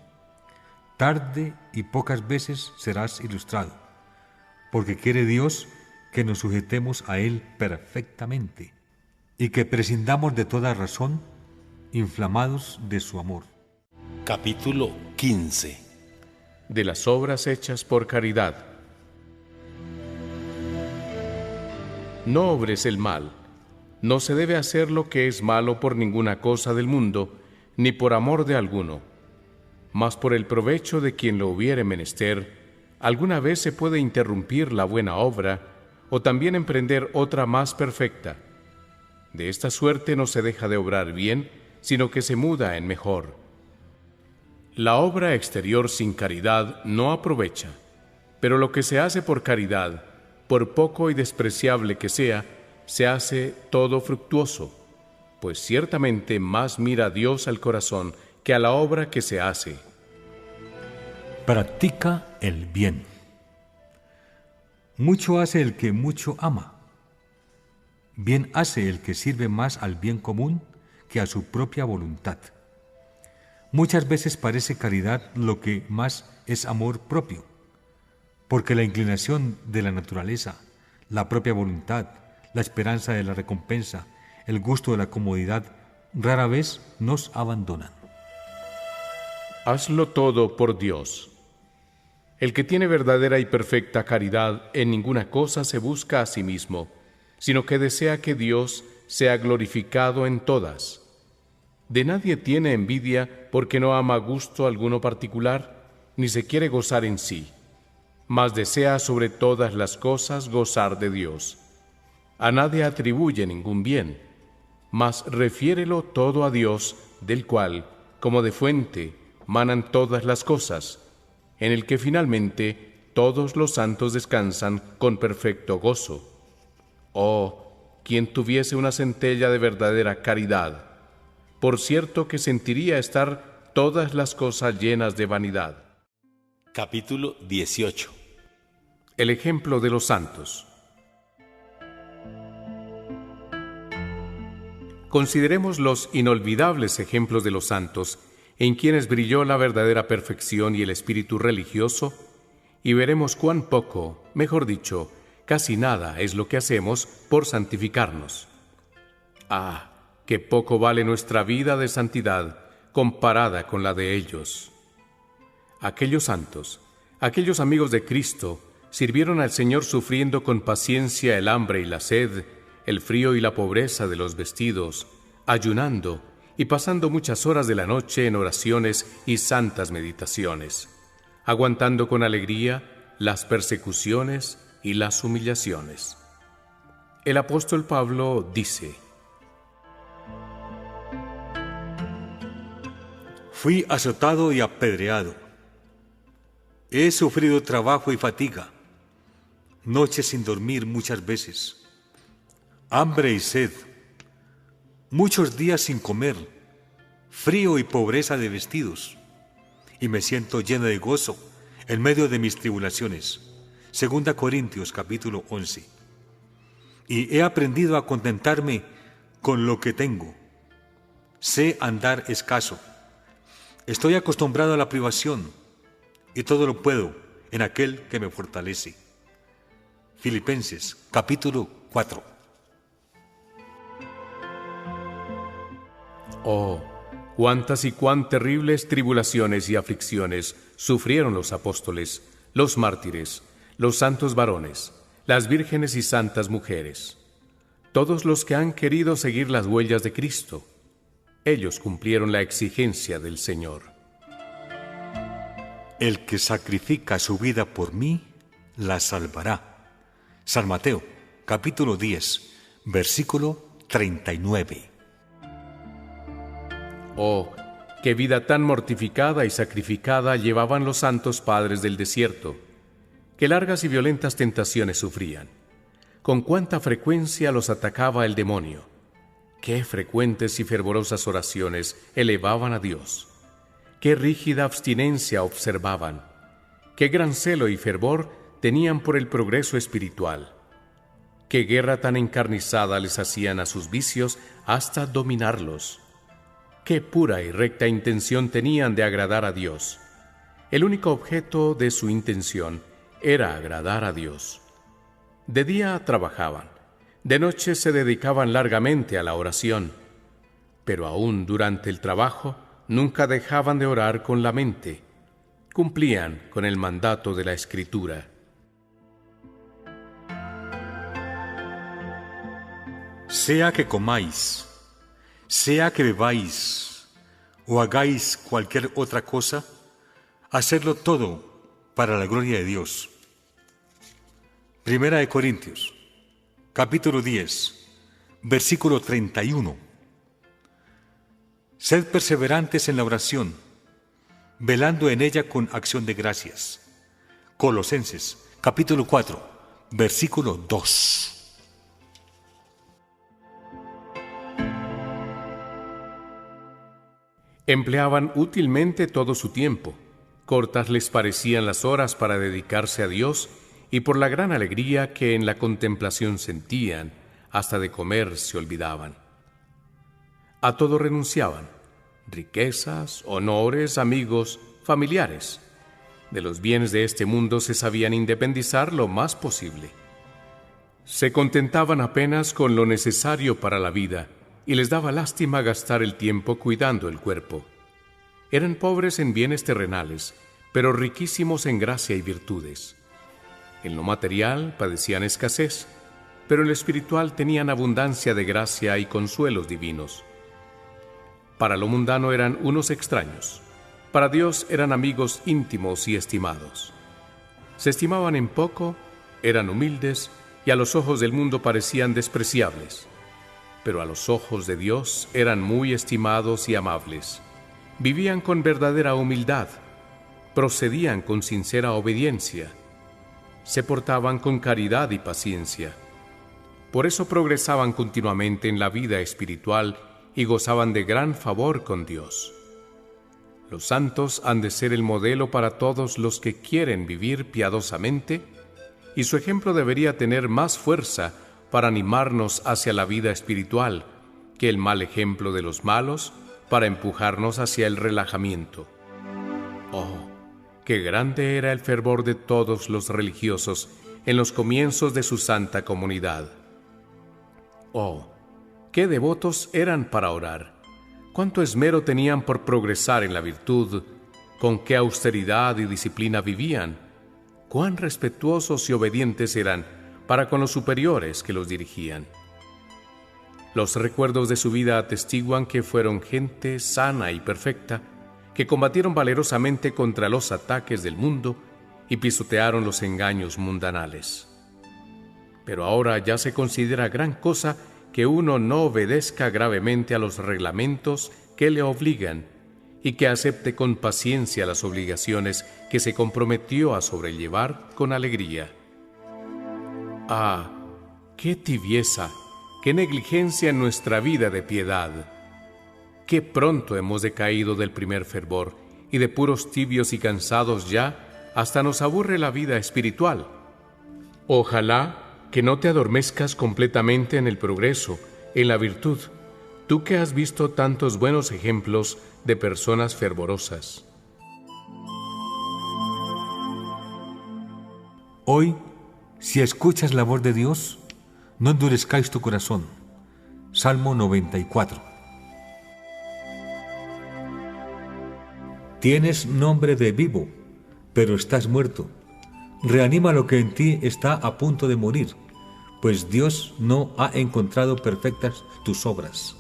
tarde y pocas veces serás ilustrado, porque quiere Dios que nos sujetemos a Él perfectamente y que prescindamos de toda razón, inflamados de su amor. Capítulo 15. De las obras hechas por caridad. No obres el mal. No se debe hacer lo que es malo por ninguna cosa del mundo, ni por amor de alguno, mas por el provecho de quien lo hubiere menester, alguna vez se puede interrumpir la buena obra, o también emprender otra más perfecta. De esta suerte no se deja de obrar bien, sino que se muda en mejor. La obra exterior sin caridad no aprovecha, pero lo que se hace por caridad, por poco y despreciable que sea, se hace todo fructuoso, pues ciertamente más mira Dios al corazón que a la obra que se hace. Practica el bien. Mucho hace el que mucho ama. Bien hace el que sirve más al bien común que a su propia voluntad. Muchas veces parece caridad lo que más es amor propio, porque la inclinación de la naturaleza, la propia voluntad, la esperanza de la recompensa, el gusto de la comodidad, rara vez nos abandonan. Hazlo todo por Dios. El que tiene verdadera y perfecta caridad en ninguna cosa se busca a sí mismo, sino que desea que Dios sea glorificado en todas. De nadie tiene envidia porque no ama gusto alguno particular, ni se quiere gozar en sí, mas desea sobre todas las cosas gozar de Dios. A nadie atribuye ningún bien, mas refiérelo todo a Dios, del cual, como de fuente, manan todas las cosas, en el que finalmente todos los santos descansan con perfecto gozo. Oh, quien tuviese una centella de verdadera caridad, por cierto que sentiría estar todas las cosas llenas de vanidad. Capítulo 18. El ejemplo de los santos. Consideremos los inolvidables ejemplos de los santos, en quienes brilló la verdadera perfección y el espíritu religioso, y veremos cuán poco, mejor dicho, casi nada es lo que hacemos por santificarnos. ¡Ah, qué poco vale nuestra vida de santidad comparada con la de ellos! Aquellos santos, aquellos amigos de Cristo, sirvieron al Señor sufriendo con paciencia el hambre y la sed, el frío y la pobreza de los vestidos, ayunando y pasando muchas horas de la noche en oraciones y santas meditaciones, aguantando con alegría las persecuciones y las humillaciones. El apóstol Pablo dice: Fui azotado y apedreado. He sufrido trabajo y fatiga, noches sin dormir muchas veces, hambre y sed, muchos días sin comer, frío y pobreza de vestidos, y me siento lleno de gozo en medio de mis tribulaciones. 2 Corintios capítulo 11. Y he aprendido a contentarme con lo que tengo. Sé andar escaso. Estoy acostumbrado a la privación, y todo lo puedo en aquel que me fortalece. Filipenses capítulo 4. Oh, cuántas y cuán terribles tribulaciones y aflicciones sufrieron los apóstoles, los mártires, los santos varones, las vírgenes y santas mujeres, todos los que han querido seguir las huellas de Cristo. Ellos cumplieron la exigencia del Señor. El que sacrifica su vida por mí, la salvará. San Mateo, capítulo 10, versículo 39. Oh, qué vida tan mortificada y sacrificada llevaban los santos padres del desierto, qué largas y violentas tentaciones sufrían, con cuánta frecuencia los atacaba el demonio, qué frecuentes y fervorosas oraciones elevaban a Dios, qué rígida abstinencia observaban, qué gran celo y fervor tenían por el progreso espiritual, qué guerra tan encarnizada les hacían a sus vicios hasta dominarlos, qué pura y recta intención tenían de agradar a Dios. El único objeto de su intención era agradar a Dios. De día trabajaban, de noche se dedicaban largamente a la oración, pero aún durante el trabajo nunca dejaban de orar con la mente. Cumplían con el mandato de la Escritura. Sea que comáis, sea que bebáis, o hagáis cualquier otra cosa, hacedlo todo para la gloria de Dios. Primera de Corintios, capítulo 10, versículo 31. Sed perseverantes en la oración, velando en ella con acción de gracias. Colosenses, capítulo 4, versículo 2. Empleaban útilmente todo su tiempo. Cortas les parecían las horas para dedicarse a Dios, y por la gran alegría que en la contemplación sentían, hasta de comer se olvidaban. A todo renunciaban: riquezas, honores, amigos, familiares. De los bienes de este mundo se sabían independizar lo más posible. Se contentaban apenas con lo necesario para la vida, y les daba lástima gastar el tiempo cuidando el cuerpo. Eran pobres en bienes terrenales, pero riquísimos en gracia y virtudes. En lo material padecían escasez, pero en lo espiritual tenían abundancia de gracia y consuelos divinos. Para lo mundano eran unos extraños, para Dios eran amigos íntimos y estimados. Se estimaban en poco, eran humildes y a los ojos del mundo parecían despreciables, pero a los ojos de Dios eran muy estimados y amables. Vivían con verdadera humildad, procedían con sincera obediencia, se portaban con caridad y paciencia. Por eso progresaban continuamente en la vida espiritual y gozaban de gran favor con Dios. Los santos han de ser el modelo para todos los que quieren vivir piadosamente, y su ejemplo debería tener más fuerza para animarnos hacia la vida espiritual que el mal ejemplo de los malos para empujarnos hacia el relajamiento. Oh, qué grande era el fervor de todos los religiosos en los comienzos de su santa comunidad. Oh, qué devotos eran para orar, cuánto esmero tenían por progresar en la virtud, con qué austeridad y disciplina vivían, cuán respetuosos y obedientes eran para con los superiores que los dirigían. Los recuerdos de su vida atestiguan que fueron gente sana y perfecta, que combatieron valerosamente contra los ataques del mundo y pisotearon los engaños mundanales. Pero ahora ya se considera gran cosa que uno no obedezca gravemente a los reglamentos que le obligan y que acepte con paciencia las obligaciones que se comprometió a sobrellevar con alegría. ¡Ah, qué tibieza, qué negligencia en nuestra vida de piedad! ¡Qué pronto hemos decaído del primer fervor, y de puros tibios y cansados ya, hasta nos aburre la vida espiritual! Ojalá que no te adormezcas completamente en el progreso, en la virtud, tú que has visto tantos buenos ejemplos de personas fervorosas. Hoy, si escuchas la voz de Dios, no endurezcáis tu corazón. Salmo 94. Tienes nombre de vivo, pero estás muerto. Reanima lo que en ti está a punto de morir, pues Dios no ha encontrado perfectas tus obras.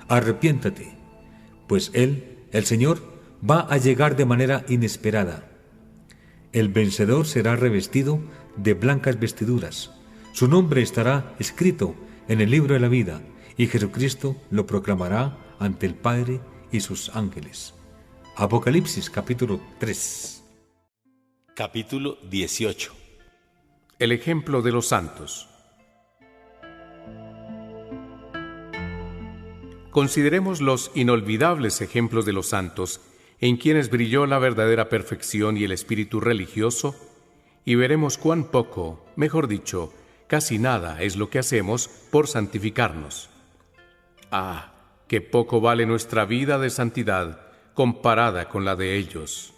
Arrepiéntate, pues Él, el Señor, va a llegar de manera inesperada. El vencedor será revestido de blancas vestiduras. Su nombre estará escrito en el libro de la vida, y Jesucristo lo proclamará ante el Padre y sus ángeles. Apocalipsis capítulo 3. Capítulo 18. El ejemplo de los santos. Consideremos los inolvidables ejemplos de los santos, en quienes brilló la verdadera perfección y el espíritu religioso, y veremos cuán poco, mejor dicho, casi nada es lo que hacemos por santificarnos. ¡Ah, qué poco vale nuestra vida de santidad comparada con la de ellos!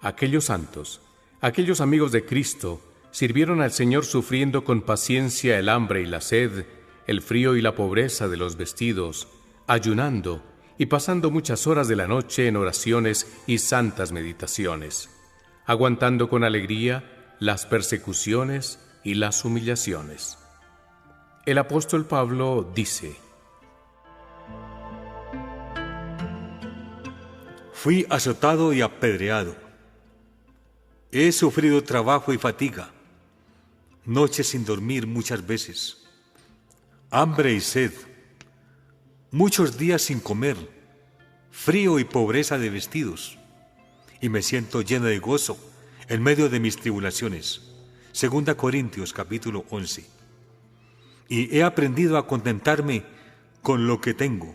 Aquellos santos, aquellos amigos de Cristo, sirvieron al Señor sufriendo con paciencia el hambre y la sed, el frío y la pobreza de los vestidos, ayunando y pasando muchas horas de la noche en oraciones y santas meditaciones, aguantando con alegría las persecuciones y las humillaciones. El apóstol Pablo dice: Fui azotado y apedreado. He sufrido trabajo y fatiga, noches sin dormir muchas veces, hambre y sed, muchos días sin comer, frío y pobreza de vestidos, y me siento lleno de gozo en medio de mis tribulaciones. 2 Corintios capítulo 11. Y he aprendido a contentarme con lo que tengo.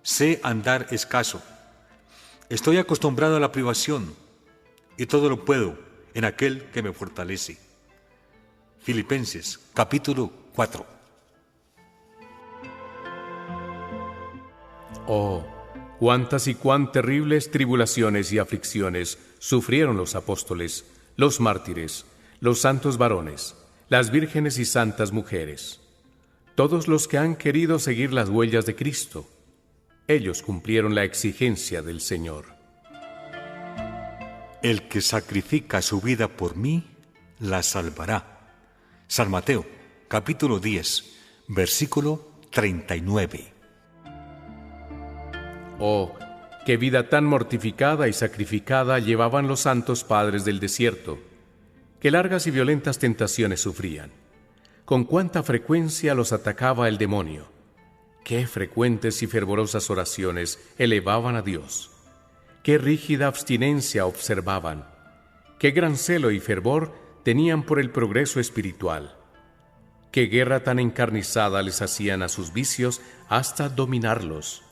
Sé andar escaso. Estoy acostumbrado a la privación y todo lo puedo en aquel que me fortalece. Filipenses capítulo 4. Oh, cuántas y cuán terribles tribulaciones y aflicciones sufrieron los apóstoles, los mártires, los santos varones, las vírgenes y santas mujeres, todos los que han querido seguir las huellas de Cristo. Ellos cumplieron la exigencia del Señor. El que sacrifica su vida por mí, la salvará. San Mateo, capítulo 10, versículo 39. Oh, qué vida tan mortificada y sacrificada llevaban los santos padres del desierto. Qué largas y violentas tentaciones sufrían. Con cuánta frecuencia los atacaba el demonio. Qué frecuentes y fervorosas oraciones elevaban a Dios. Qué rígida abstinencia observaban. Qué gran celo y fervor tenían por el progreso espiritual. Qué guerra tan encarnizada les hacían a sus vicios hasta dominarlos.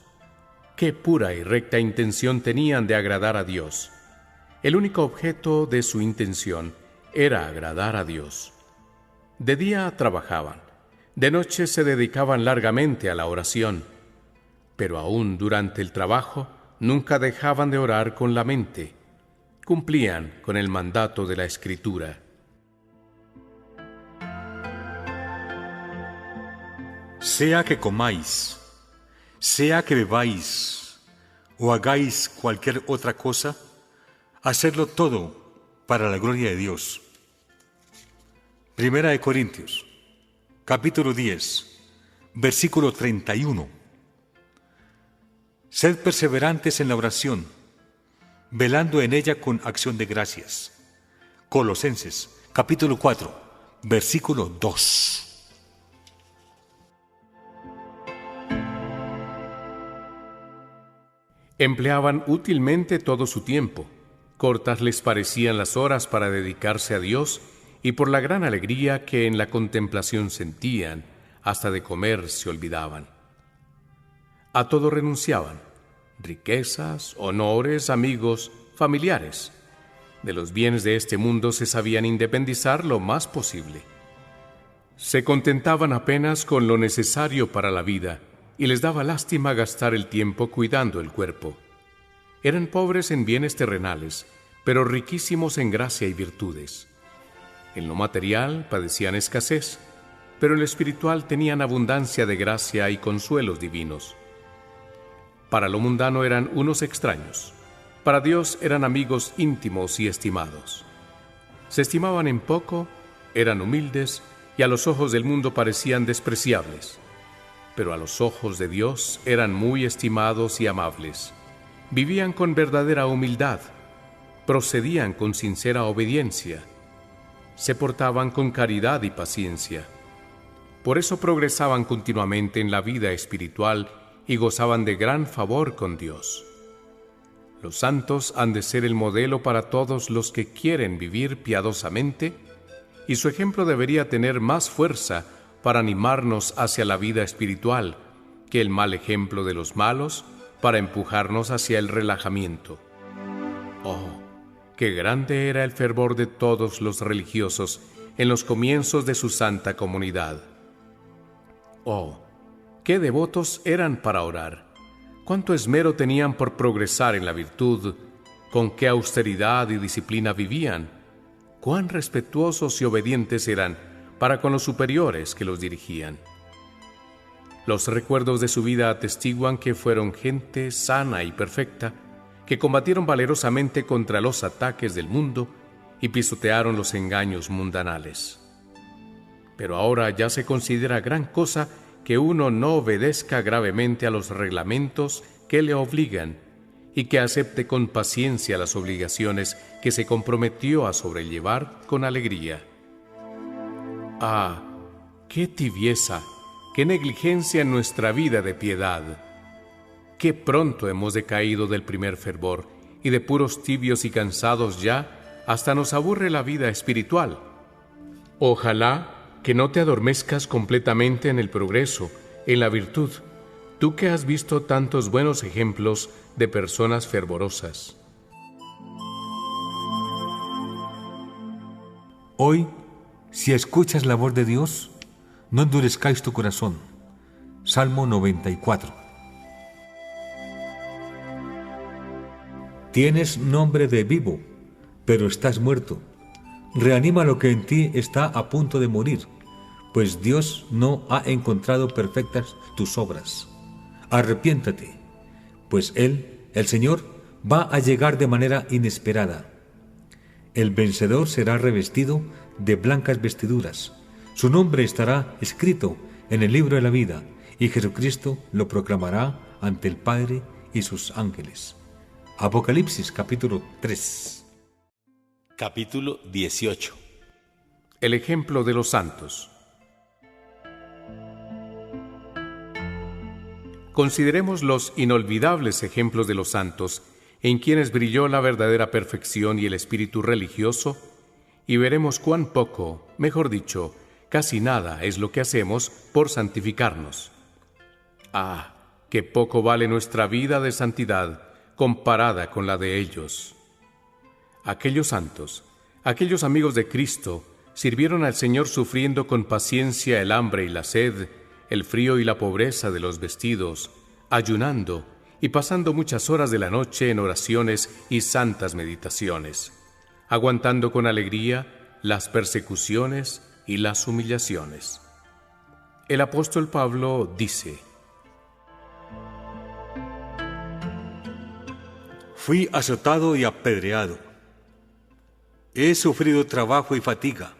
Qué pura y recta intención tenían de agradar a Dios. El único objeto de su intención era agradar a Dios. De día trabajaban, de noche se dedicaban largamente a la oración, pero aún durante el trabajo nunca dejaban de orar con la mente. Cumplían con el mandato de la Escritura. Sea que comáis, sea que bebáis o hagáis cualquier otra cosa, hacedlo todo para la gloria de Dios. 1 Corintios, capítulo 10, versículo 31. Sed perseverantes en la oración, velando en ella con acción de gracias. Colosenses, capítulo 4, versículo 2. Empleaban útilmente todo su tiempo. Cortas les parecían las horas para dedicarse a Dios, y por la gran alegría que en la contemplación sentían, hasta de comer se olvidaban. A todo renunciaban: riquezas, honores, amigos, familiares. De los bienes de este mundo se sabían independizar lo más posible. Se contentaban apenas con lo necesario para la vida, y les daba lástima gastar el tiempo cuidando el cuerpo. Eran pobres en bienes terrenales, pero riquísimos en gracia y virtudes. En lo material padecían escasez, pero en lo espiritual tenían abundancia de gracia y consuelos divinos. Para lo mundano eran unos extraños, para Dios eran amigos íntimos y estimados. Se estimaban en poco, eran humildes y a los ojos del mundo parecían despreciables, pero a los ojos de Dios eran muy estimados y amables. Vivían con verdadera humildad, procedían con sincera obediencia, se portaban con caridad y paciencia. Por eso progresaban continuamente en la vida espiritual y gozaban de gran favor con Dios. Los santos han de ser el modelo para todos los que quieren vivir piadosamente, y su ejemplo debería tener más fuerza para animarnos hacia la vida espiritual que el mal ejemplo de los malos para empujarnos hacia el relajamiento. Oh, qué grande era el fervor de todos los religiosos en los comienzos de su santa comunidad. Oh, qué devotos eran para orar, cuánto esmero tenían por progresar en la virtud, con qué austeridad y disciplina vivían, cuán respetuosos y obedientes eran para con los superiores que los dirigían. Los recuerdos de su vida atestiguan que fueron gente sana y perfecta, que combatieron valerosamente contra los ataques del mundo y pisotearon los engaños mundanales. Pero ahora ya se considera gran cosa que uno no obedezca gravemente a los reglamentos que le obligan y que acepte con paciencia las obligaciones que se comprometió a sobrellevar con alegría. ¡Ah! ¡Qué tibieza! ¡Qué negligencia en nuestra vida de piedad! ¡Qué pronto hemos decaído del primer fervor y de puros tibios y cansados ya hasta nos aburre la vida espiritual! Ojalá que no te adormezcas completamente en el progreso, en la virtud, tú que has visto tantos buenos ejemplos de personas fervorosas. Hoy, si escuchas la voz de Dios, no endurezcáis tu corazón. Salmo 94. Tienes nombre de vivo, pero estás muerto. Reanima lo que en ti está a punto de morir, pues Dios no ha encontrado perfectas tus obras. Arrepiéntate, pues Él, el Señor, va a llegar de manera inesperada. El vencedor será revestido de blancas vestiduras. Su nombre estará escrito en el libro de la vida, y Jesucristo lo proclamará ante el Padre y sus ángeles. Apocalipsis capítulo 3. Capítulo 18. El ejemplo de los santos. Consideremos los inolvidables ejemplos de los santos, en quienes brilló la verdadera perfección y el espíritu religioso, y veremos cuán poco, mejor dicho, casi nada es lo que hacemos por santificarnos. ¡Ah! ¡Qué poco vale nuestra vida de santidad comparada con la de ellos! Aquellos santos, aquellos amigos de Cristo, sirvieron al Señor sufriendo con paciencia el hambre y la sed, el frío y la pobreza de los vestidos, ayunando y pasando muchas horas de la noche en oraciones y santas meditaciones, aguantando con alegría las persecuciones y las humillaciones. El apóstol Pablo dice: Fui azotado y apedreado. He sufrido trabajo y fatiga,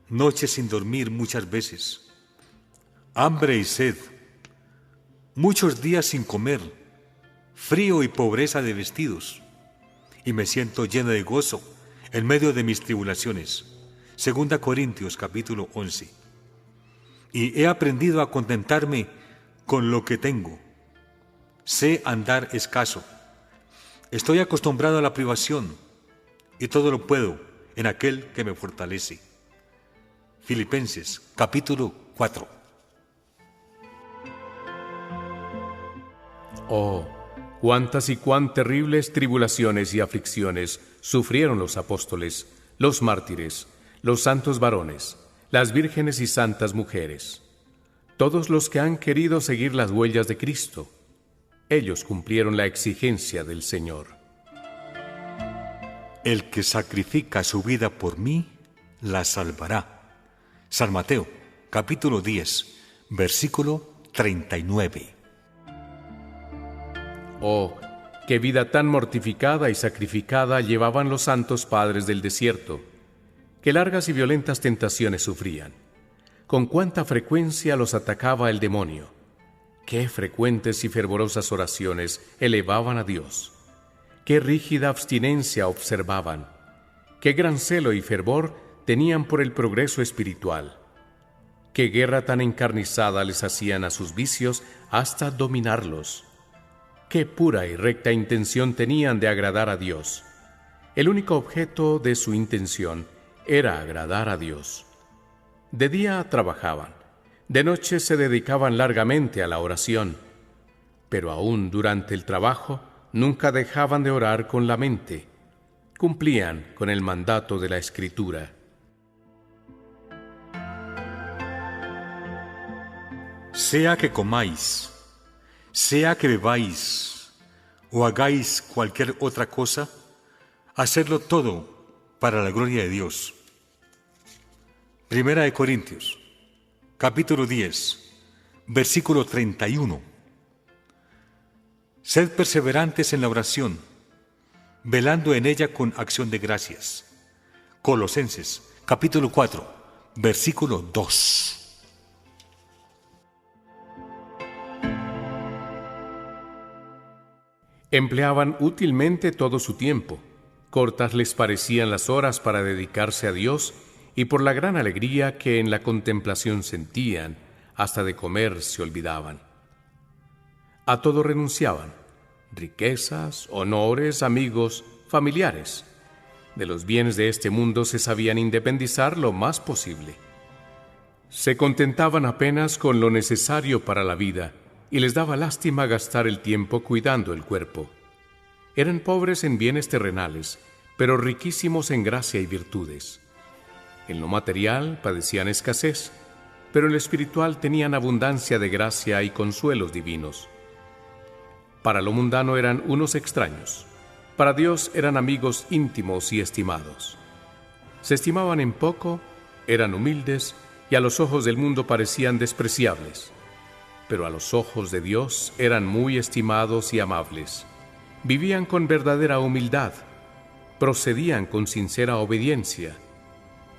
noches sin dormir muchas veces, hambre y sed, muchos días sin comer, frío y pobreza de vestidos, y me siento lleno de gozo en medio de mis tribulaciones. 2 Corintios capítulo 11. Y he aprendido a contentarme con lo que tengo. Sé andar escaso. Estoy acostumbrado a la privación, y todo lo puedo en aquel que me fortalece. Filipenses capítulo 4. Oh, cuántas y cuán terribles tribulaciones y aflicciones sufrieron los apóstoles, los mártires, los santos varones, las vírgenes y santas mujeres. Todos los que han querido seguir las huellas de Cristo, ellos cumplieron la exigencia del Señor. El que sacrifica su vida por mí, la salvará. San Mateo, capítulo 10, versículo 39. Oh, qué vida tan mortificada y sacrificada llevaban los santos padres del desierto, qué largas y violentas tentaciones sufrían, con cuánta frecuencia los atacaba el demonio, qué frecuentes y fervorosas oraciones elevaban a Dios. Qué rígida abstinencia observaban, qué gran celo y fervor tenían por el progreso espiritual, qué guerra tan encarnizada les hacían a sus vicios hasta dominarlos, qué pura y recta intención tenían de agradar a Dios. El único objeto de su intención era agradar a Dios. De día trabajaban, de noche se dedicaban largamente a la oración, pero aún durante el trabajo nunca dejaban de orar con la mente. Cumplían con el mandato de la Escritura. Sea que comáis, sea que bebáis o hagáis cualquier otra cosa, hacedlo todo para la gloria de Dios. 1 Corintios, capítulo 10, versículo 31. Sed perseverantes en la oración, velando en ella con acción de gracias. Colosenses, capítulo 4, versículo 2. Empleaban útilmente todo su tiempo. Cortas les parecían las horas para dedicarse a Dios, y por la gran alegría que en la contemplación sentían, hasta de comer se olvidaban. A todo renunciaban: riquezas, honores, amigos, familiares. De los bienes de este mundo se sabían independizar lo más posible. Se contentaban apenas con lo necesario para la vida, y les daba lástima gastar el tiempo cuidando el cuerpo. Eran pobres en bienes terrenales, pero riquísimos en gracia y virtudes. En lo material padecían escasez, pero en lo espiritual tenían abundancia de gracia y consuelos divinos. Para lo mundano eran unos extraños. Para Dios eran amigos íntimos y estimados. Se estimaban en poco, eran humildes, y a los ojos del mundo parecían despreciables. Pero a los ojos de Dios eran muy estimados y amables. Vivían con verdadera humildad, procedían con sincera obediencia,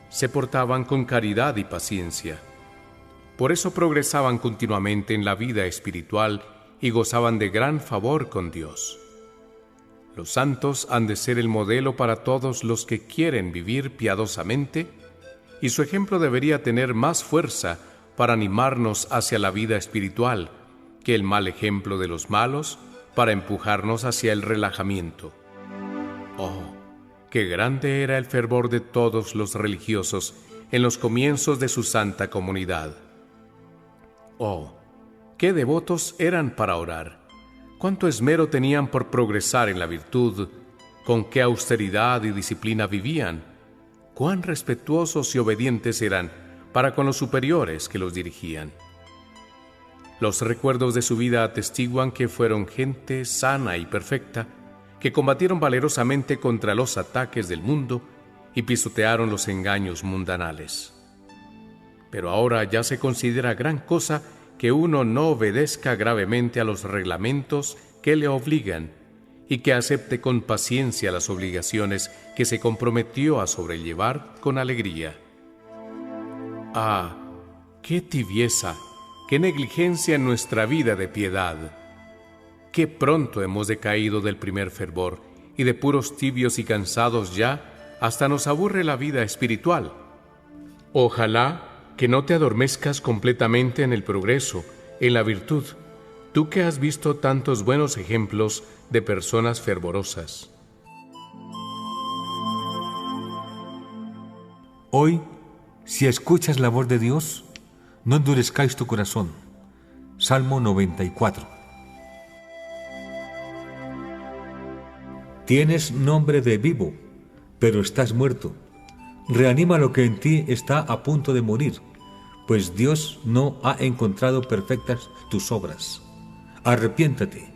se portaban con caridad y paciencia. Por eso progresaban continuamente en la vida espiritual y gozaban de gran favor con Dios. Los santos han de ser el modelo para todos los que quieren vivir piadosamente, y su ejemplo debería tener más fuerza para animarnos hacia la vida espiritual que el mal ejemplo de los malos para empujarnos hacia el relajamiento. Oh, qué grande era el fervor de todos los religiosos en los comienzos de su santa comunidad. Oh, qué devotos eran para orar, cuánto esmero tenían por progresar en la virtud, con qué austeridad y disciplina vivían, cuán respetuosos y obedientes eran para con los superiores que los dirigían. Los recuerdos de su vida atestiguan que fueron gente sana y perfecta, que combatieron valerosamente contra los ataques del mundo y pisotearon los engaños mundanales. Pero ahora ya se considera gran cosa que uno no obedezca gravemente a los reglamentos que le obligan y que acepte con paciencia las obligaciones que se comprometió a sobrellevar con alegría. ¡Ah! ¡Qué tibieza! ¡Qué negligencia en nuestra vida de piedad! ¡Qué pronto hemos decaído del primer fervor, y de puros tibios y cansados ya, hasta nos aburre la vida espiritual! Ojalá que no te adormezcas completamente en el progreso, en la virtud, tú que has visto tantos buenos ejemplos de personas fervorosas. Hoy, si escuchas la voz de Dios, no endurezcáis tu corazón. Salmo 94. Tienes nombre de vivo, pero estás muerto. Reanima lo que en ti está a punto de morir, pues Dios no ha encontrado perfectas tus obras. Arrepiéntate,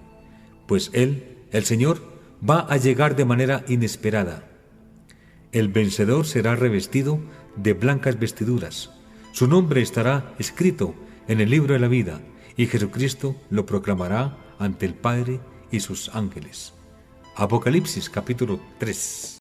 pues Él, el Señor, va a llegar de manera inesperada. El vencedor será revestido de blancas vestiduras. Su nombre estará escrito en el libro de la vida, y Jesucristo lo proclamará ante el Padre y sus ángeles. Apocalipsis capítulo 3.